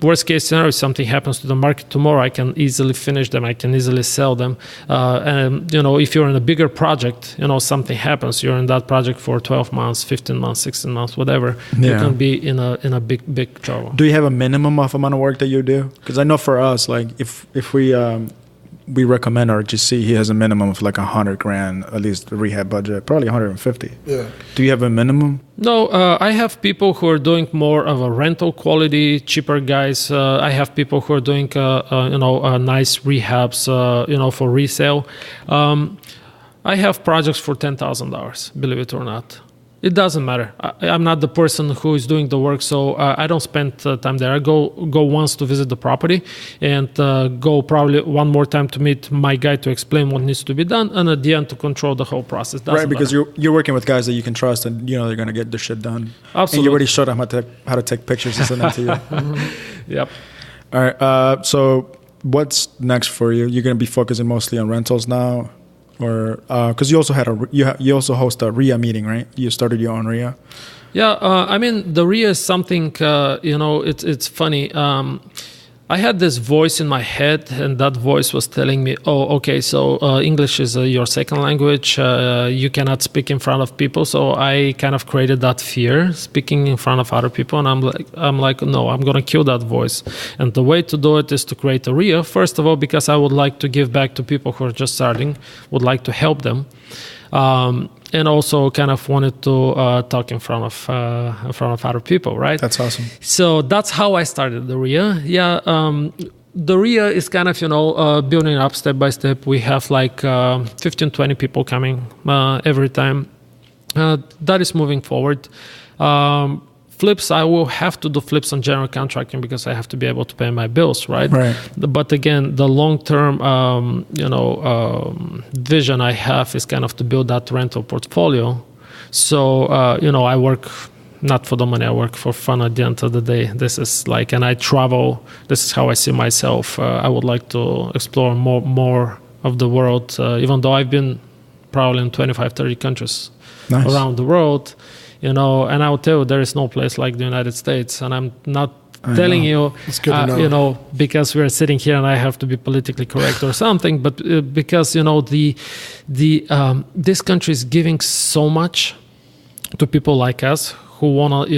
worst case scenario, if something happens to the market tomorrow, I can easily finish them. I can easily sell them. And if you're in a bigger project, something happens. You're in that project for 12 months, 15 months, 16 months, whatever. Yeah. You can be in a big trouble. Do you have a minimum of amount of work that you do? Because I know for us, like if we recommend our GC, he has a minimum of like $100,000, at least the rehab budget, probably 150. Yeah. Do you have a minimum? No, I have people who are doing more of a rental quality, cheaper guys. I have people who are doing, nice rehabs, for resale. I have projects for $10,000, believe it or not. It doesn't matter. I'm not the person who is doing the work, so I don't spend time there. I go once to visit the property and go probably one more time to meet my guy to explain what needs to be done, and at the end to control the whole process. Right, because you're working with guys that you can trust, and they're going to get the shit done. Absolutely. And you already showed them how to take pictures and send them to you. Yep. All right. So what's next for you? You're going to be focusing mostly on rentals now, or because you also had you also host a RIA meeting, right? You started your own RIA. Yeah, I mean, the RIA is something, it's funny. I had this voice in my head, and that voice was telling me, oh, okay, so English is your second language. You cannot speak in front of people. So I kind of created that fear, speaking in front of other people. And I'm like, no, I'm going to kill that voice. And the way to do it is to create a RIA. First of all, because I would like to give back to people who are just starting, would like to help them. And also kind of wanted to talk in front of other people, right? That's awesome. So that's how I started the RIA. Yeah, the RIA is kind of, building up step by step. We have like 15, 20 people coming every time. That is moving forward. Flips, I will have to do flips on general contracting because I have to be able to pay my bills, right? Right. But again, the long-term, vision I have is kind of to build that rental portfolio. So, I work not for the money, I work for fun at the end of the day. This is like, and I travel. This is how I see myself. I would like to explore more of the world, even though I've been probably in 25, 30 countries around the world. And I will tell you, there is no place like the United States. And I'm not telling you, it's good to know. because we're sitting here and I have to be politically correct or something, but because, this country is giving so much to people like us who want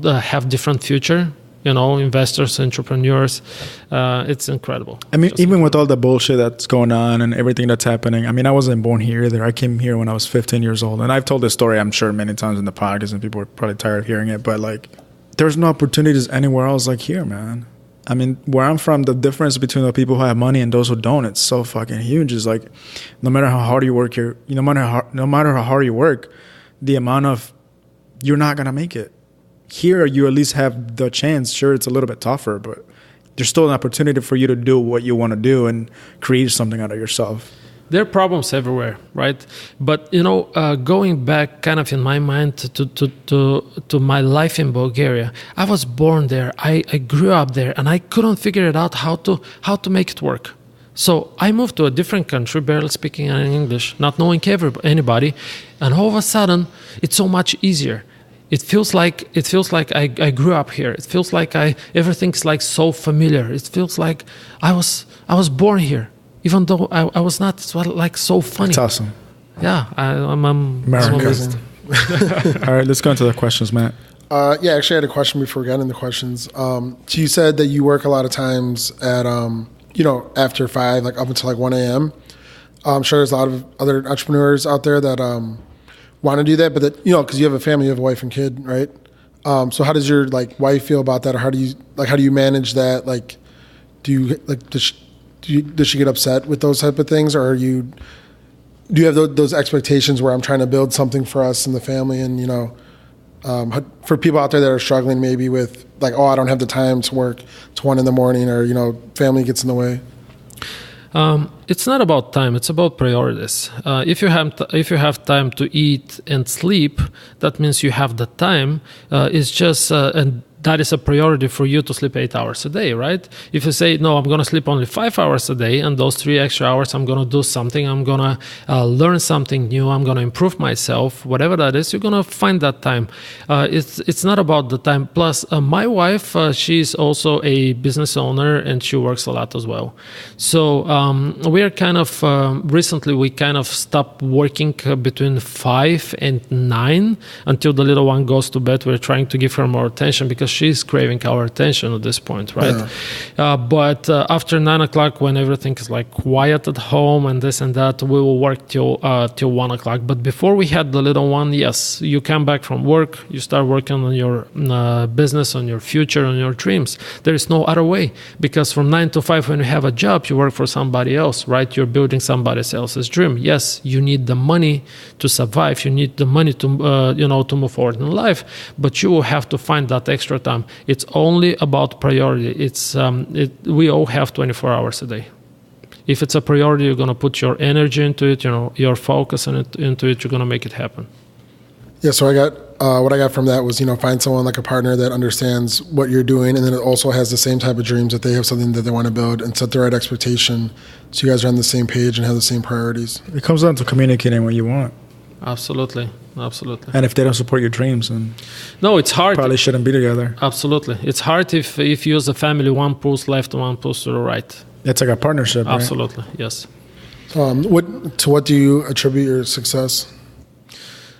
to, have different future. Investors, entrepreneurs, it's incredible. I mean, even with all the bullshit that's going on and everything that's happening, I mean, I wasn't born here either. I came here when I was 15 years old. And I've told this story, I'm sure, many times in the podcast, and people are probably tired of hearing it. But, like, there's no opportunities anywhere else like here, man. I mean, where I'm from, the difference between the people who have money and those who don't, it's so fucking huge. It's like, no matter how hard you work here, no matter how hard you work, the amount of, you're not going to make it. Here, you at least have the chance. Sure, it's a little bit tougher, but there's still an opportunity for you to do what you want to do and create something out of yourself. There are problems everywhere, right? But, going back kind of in my mind to my life in Bulgaria, I was born there. I grew up there, and I couldn't figure it out how to make it work. So I moved to a different country, barely speaking any English, not knowing anybody, and all of a sudden, it's so much easier. It feels like I grew up here. It feels like everything's like so familiar. It feels like I was born here, even though I was not. It's like so funny. It's awesome. Yeah, I'm American. All right, let's go into the questions, Matt. Actually, I had a question before we got into the questions. So you said that you work a lot of times at after 5, like up until like 1 a.m. I'm sure there's a lot of other entrepreneurs out there that want to do that, but that, because you have a family, you have a wife and kid, right? So how does your wife feel about that, or how do you manage that? Like, does she get upset with those type of things, or do you have those expectations where I'm trying to build something for us and the family, and for people out there that are struggling maybe with I don't have the time to work to 1 a.m, or family gets in the way. It's not about time. It's about priorities. If you have time to eat and sleep, that means you have the time. It's just and that is a priority for you to sleep 8 hours a day, right? If you say, no, I'm going to sleep only 5 hours a day, and those 3 extra hours, I'm going to do something, I'm going to learn something new, I'm going to improve myself, whatever that is, you're going to find that time. It's not about the time. Plus, my wife, she's also a business owner, and she works a lot as well. So we are kind of, recently we kind of stopped working between 5 and 9 until the little one goes to bed. We're trying to give her more attention because she's craving our attention at this point, right? Yeah. But after 9 o'clock, when everything is like quiet at home and this and that, we will work till 1 o'clock. But before we had the little one, yes, you come back from work, you start working on your business, on your future, on your dreams. There is no other way, because from 9 to 5, when you have a job, you work for somebody else, right? You're building somebody else's dream. Yes, you need the money to survive. You need the money to to move forward in life, but you will have to find that extra time. It's only about priority. We all have 24 hours a day. If it's a priority, you're going to put your energy into it, your focus into it, you're going to make it happen. Yeah, so I got what I got from that was, find someone like a partner that understands what you're doing, and then it also has the same type of dreams, that they have something that they want to build, and set the right expectation so you guys are on the same page and have the same priorities. It comes down to communicating what you want. Absolutely. And if they don't support your dreams, then no, it's hard. Probably shouldn't be together. Absolutely. It's hard if you as a family, one pulls left and one pulls to the right. It's like a partnership, right? Absolutely, yes. What do you attribute your success?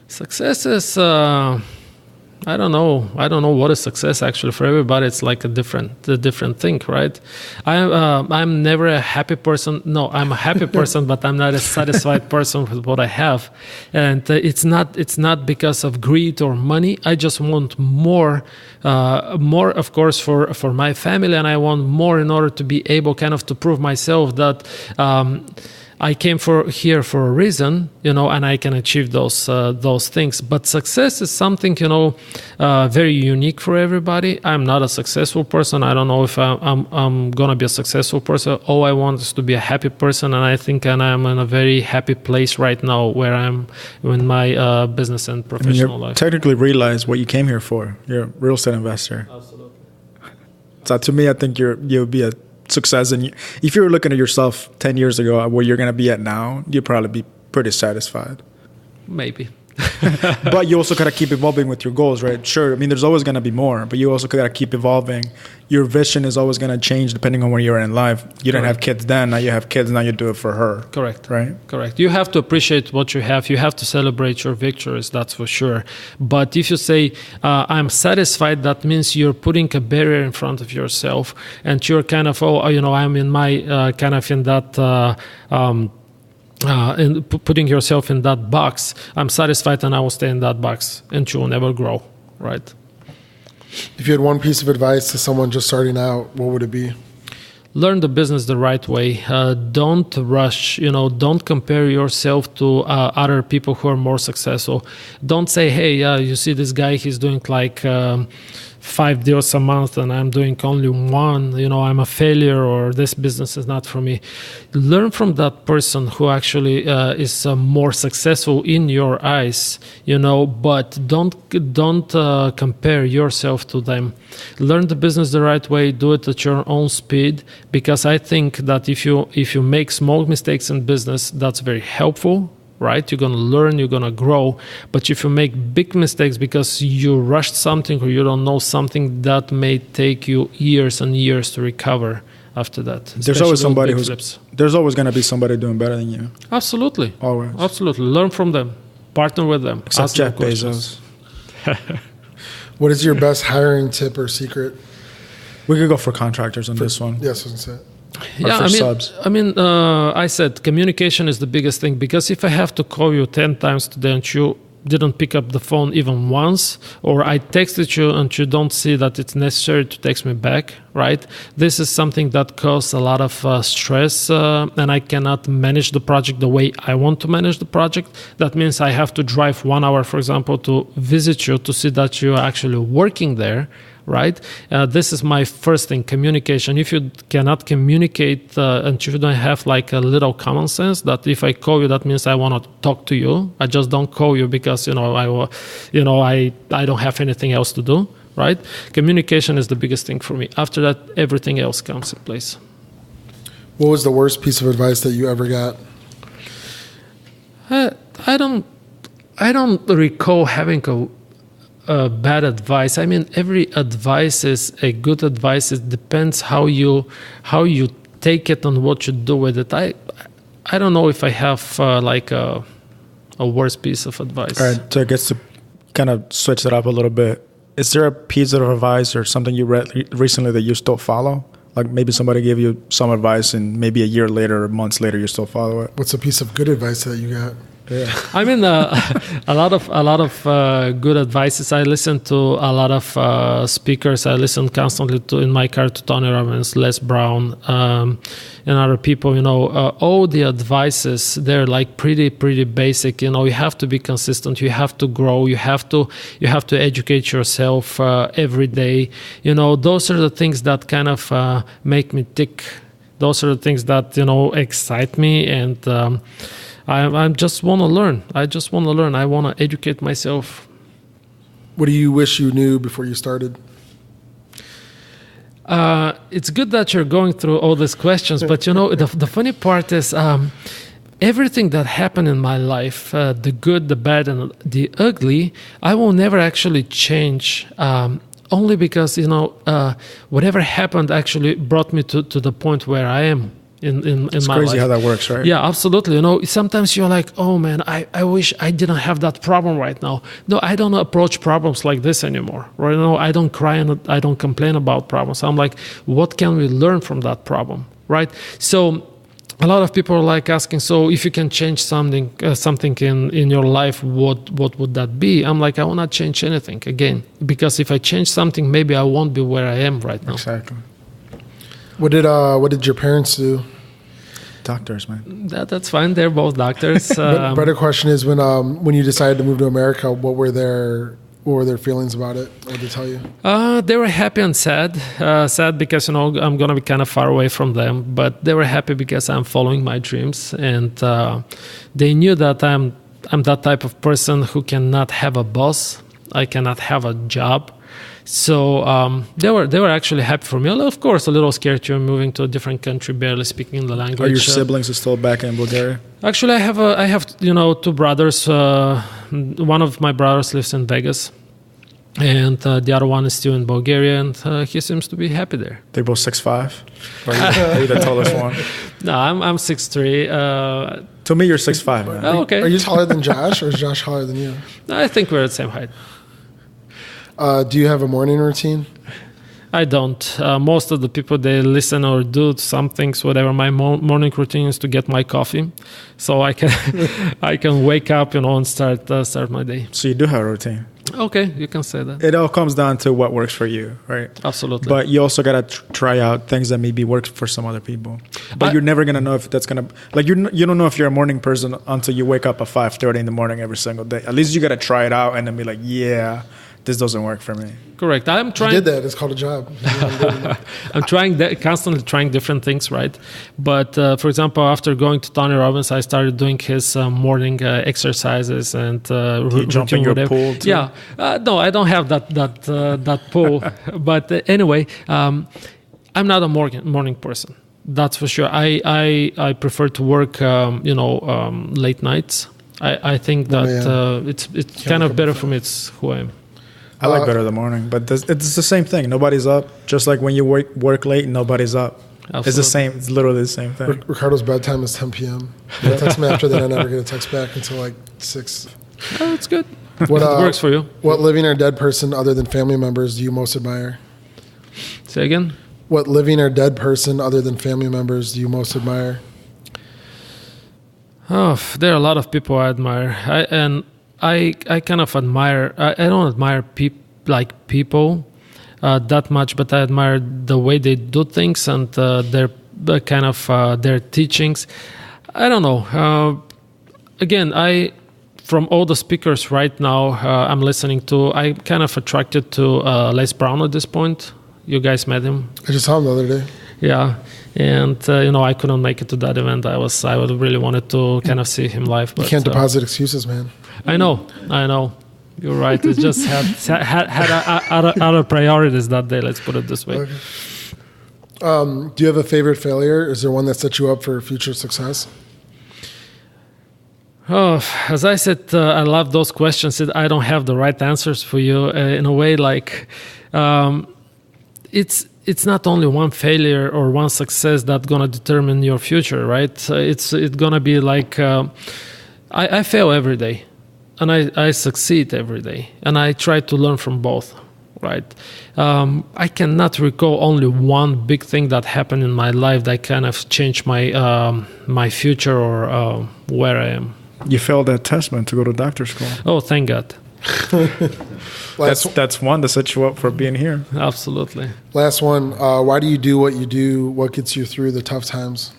Success is, I don't know what is success actually. For everybody, it's like a different thing, right? I'm never a happy person. No, I'm a happy person, but I'm not a satisfied person with what I have. And it's not because of greed or money. I just want more, of course, for my family, and I want more in order to be able kind of to prove myself that I came here for a reason, and I can achieve those things. But success is something, very unique for everybody. I'm not a successful person. I don't know if I'm gonna be a successful person. All I want is to be a happy person, and I think I'm in a very happy place right now where I'm in my business and professional life. Technically realize what you came here for. You're a real estate investor. Absolutely. So to me, I think you'll be a success, and if you were looking at yourself 10 years ago where you're going to be at now, you'd probably be pretty satisfied. Maybe. But you also got to keep evolving with your goals, right? Sure, I mean, there's always going to be more, but you also got to keep evolving. Your vision is always going to change depending on where you're in life. You didn't have kids then, now you have kids, now you do it for her. Correct. Right? Correct. You have to appreciate what you have. You have to celebrate your victories, that's for sure. But if you say, I'm satisfied, that means you're putting a barrier in front of yourself, and you're kind of, I'm in my, kind of in that, and putting yourself in that box. I'm satisfied and I will stay in that box, and you will never grow, right? If you had one piece of advice to someone just starting out, what would it be? Learn the business the right way. Don't rush, don't compare yourself to other people who are more successful. Don't say, hey, you see this guy, he's doing like 5 deals a month and I'm doing only one, I'm a failure, or this business is not for me. Learn from that person who actually is more successful in your eyes, but don't compare yourself to them. Learn the business the right way, do it at your own speed, because I think that if you make small mistakes in business, that's very helpful. Right? You're going to learn, you're going to grow. But if you make big mistakes because you rushed something or you don't know something, that may take you years and years to recover after that. There's always somebody there's always going to be somebody doing better than you. Absolutely. Always. Absolutely. Learn from them. Partner with them. Except Jeff Bezos. What is your best hiring tip or secret? We could go for contractors on this one. Yes, I was going to say. I said communication is the biggest thing, because if I have to call you 10 times today and you didn't pick up the phone even once, or I texted you and you don't see that it's necessary to text me back, right? This is something that causes a lot of stress, and I cannot manage the project the way I want to manage the project. That means I have to drive 1 hour, for example, to visit you to see that you're actually working there. Right? This is my first thing, communication. If you cannot communicate and you don't have like a little common sense that if I call you, that means I want to talk to you. I just don't call you because, I don't have anything else to do, right? Communication is the biggest thing for me. After that, everything else comes in place. What was the worst piece of advice that you ever got? I don't recall having bad advice. I mean, every advice is a good advice. It depends how you take it and what you do with it. I don't know if I have like a worse piece of advice. All right, so I guess to kind of switch it up a little bit, is there a piece of advice or something you read recently that you still follow? Like maybe somebody gave you some advice and maybe a year later or months later you still follow it. What's a piece of good advice that you got? Yeah. I mean, a lot of good advices. I listen to a lot of speakers. I listen constantly in my car to Tony Robbins, Les Brown, and other people. All the advices, they're like pretty basic. You have to be consistent. You have to grow. You have to educate yourself every day. Those are the things that kind of make me tick. Those are the things that excite me, and I just want to learn. I want to educate myself. What do you wish you knew before you started? It's good that you're going through all these questions, but the funny part is everything that happened in my life, the good, the bad, and the ugly, I will never actually change. Only because whatever happened actually brought me to the point where I am in my life. It's crazy how that works, right? Yeah, absolutely. Sometimes you're like, oh man, I wish I didn't have that problem right now. No, I don't approach problems like this anymore. Right now, I don't cry and I don't complain about problems. I'm like, what can we learn from that problem, right? So a lot of people are like asking, so if you can change something in your life, what would that be? I'm like, I will not change anything again, because if I change something, maybe I won't be where I am right now. Exactly. What did your parents do? Doctors, man. That's fine. They're both doctors. Better question is when you decided to move to America, what were their feelings about it? What did they tell you? They were happy and sad. Sad because I'm gonna be kind of far away from them, but they were happy because I'm following my dreams, and they knew that I'm that type of person who cannot have a boss. I cannot have a job. So they were actually happy for me. Of course, a little scared too, moving to a different country, barely speaking the language. Are your siblings still back in Bulgaria? Actually, I have two brothers. One of my brothers lives in Vegas, and the other one is still in Bulgaria, and he seems to be happy there. They're both 6'5"? Are you the tallest one? No, I'm 6'3". To me, you're 6'5", man. Oh, okay. Are you taller than Josh, or is Josh taller than you? I think we're the same height. Do you have a morning routine? I don't. Most of the people, they listen or do some things, whatever. My morning routine is to get my coffee, so I can wake up, and start my day. So you do have a routine. Okay, you can say that. It all comes down to what works for you, right? Absolutely. But you also gotta try out things that maybe work for some other people. But you're never gonna know if that's gonna you don't know if you're a morning person until you wake up at 5:30 in the morning every single day. At least you gotta try it out and then be like, yeah, this doesn't work for me. Correct. I'm trying. You did that. It's called a job. I'm constantly trying different things, right? But for example, after going to Tony Robbins, I started doing his morning exercises and you jump in your pool too? Yeah. No, I don't have that pool. But anyway, I'm not a morning person. That's for sure. I prefer to work, late nights. I think that it's kind of better for me. It's who I am. I like better the morning, but it's the same thing. Nobody's up. Just like when you work late, nobody's up. Absolutely. It's the same. It's literally the same thing. Ricardo's bedtime is 10 p.m. If I text me after that, I never get a text back until like 6. Oh, that's good. What works for you? What living or dead person other than family members do you most admire? Say again? What living or dead person other than family members do you most admire? Oh, there are a lot of people I admire. I kind of admire. I don't admire people that much, but I admire the way they do things and their kind of their teachings. I don't know. Again, from all the speakers right now I'm listening to, I'm kind of attracted to Les Brown at this point. You guys met him? I just saw him the other day. Yeah. And I couldn't make it to that event. I would really wanted to kind of see him live. But, you can't deposit excuses, man. I know. You're right. It just had other priorities that day. Let's put it this way. Okay. Do you have a favorite failure? Is there one that set you up for future success? Oh, as I said, I love those questions. I don't have the right answers for you. In a way, like it's not only one failure or one success that's gonna determine your future, right? It's gonna be like I fail every day, and I succeed every day, and I try to learn from both, right? I cannot recall only one big thing that happened in my life that kind of changed my future or where I am. You failed that test, man, to go to doctor school. Oh, thank God. That's one to set you up for being here. Absolutely. Last one. Why do you do what you do? What gets you through the tough times?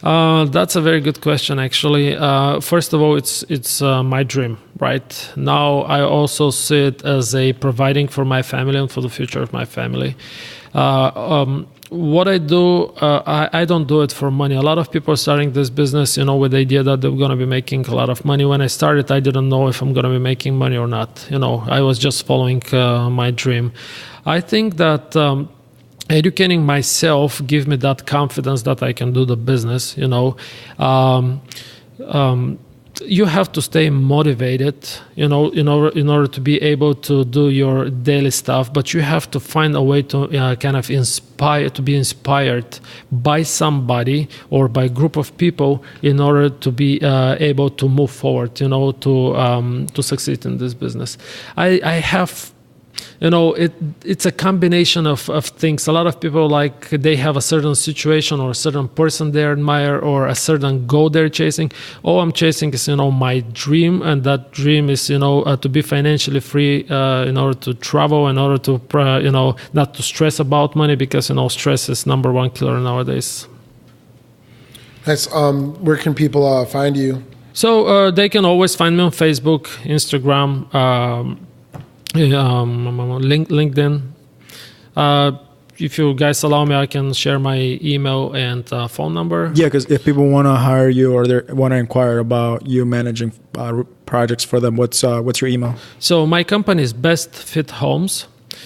That's a very good question, actually. First of all, it's my dream, right? Now I also see it as a providing for my family and for the future of my family. what I do, I don't do it for money. A lot of people are starting this business, with the idea that they're going to be making a lot of money. When I started, I didn't know if I'm going to be making money or not. I was just following my dream. I think that educating myself gives me that confidence that I can do the business. You have to stay motivated, in order to be able to do your daily stuff. But you have to find a way to be inspired by somebody or by a group of people in order to be able to move forward, to succeed in this business. I have. It's a combination of things. A lot of people, they have a certain situation or a certain person they admire or a certain goal they're chasing. All I'm chasing is, my dream, and that dream is, to be financially free, in order to travel, in order to, not to stress about money, because, stress is number one killer nowadays. Nice. Where can people find you? So they can always find me on Facebook, Instagram, LinkedIn. If you guys allow me, I can share my email and phone number. Yeah, because if people want to hire you or they want to inquire about you managing projects for them, what's your email? So my company is Best Fit Homes.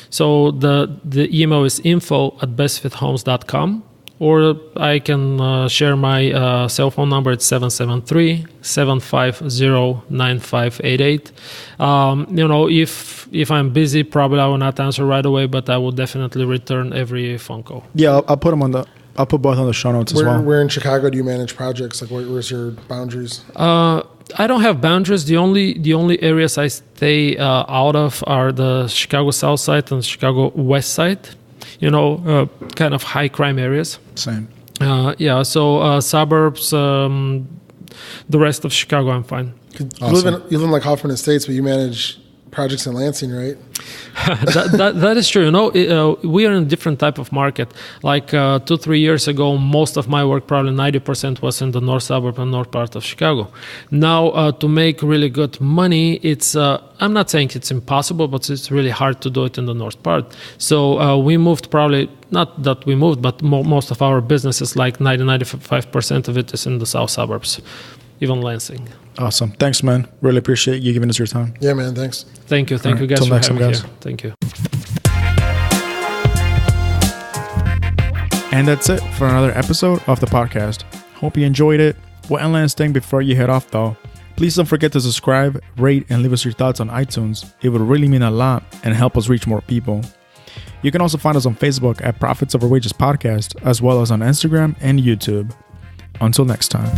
So the email is info@bestfithomes.com. Or I can share my cell phone number. It's 773-750-9588. If I'm busy, probably I will not answer right away, but I will definitely return every phone call. Yeah, I'll put them I'll put both on the show notes as well. Where in Chicago do you manage projects? Where's your boundaries? I don't have boundaries. The only areas I stay out of are the Chicago South Side and Chicago West Side. Kind of high crime areas. Same. So suburbs, the rest of Chicago, I'm fine. Awesome. You live in Hoffman Estates, but you manage projects in Lansing, right? that is true. We are in a different type of market. 2-3 years ago, most of my work, probably 90%, was in the north suburb and north part of Chicago. Now, to make really good money, it's I'm not saying it's impossible, but it's really hard to do it in the north part. So we moved, probably not that we moved, but most of our businesses, 90-95% of it, is in the south suburbs, even Lansing. Awesome. Thanks, man. Really appreciate you giving us your time. Yeah, man. Thanks. Thank you. Thank you guys for having me here. Thank you. And that's it for another episode of the podcast. Hope you enjoyed it. One last thing before you head off, though. Please don't forget to subscribe, rate, and leave us your thoughts on iTunes. It would really mean a lot and help us reach more people. You can also find us on Facebook at Profits Over Wages Podcast, as well as on Instagram and YouTube. Until next time.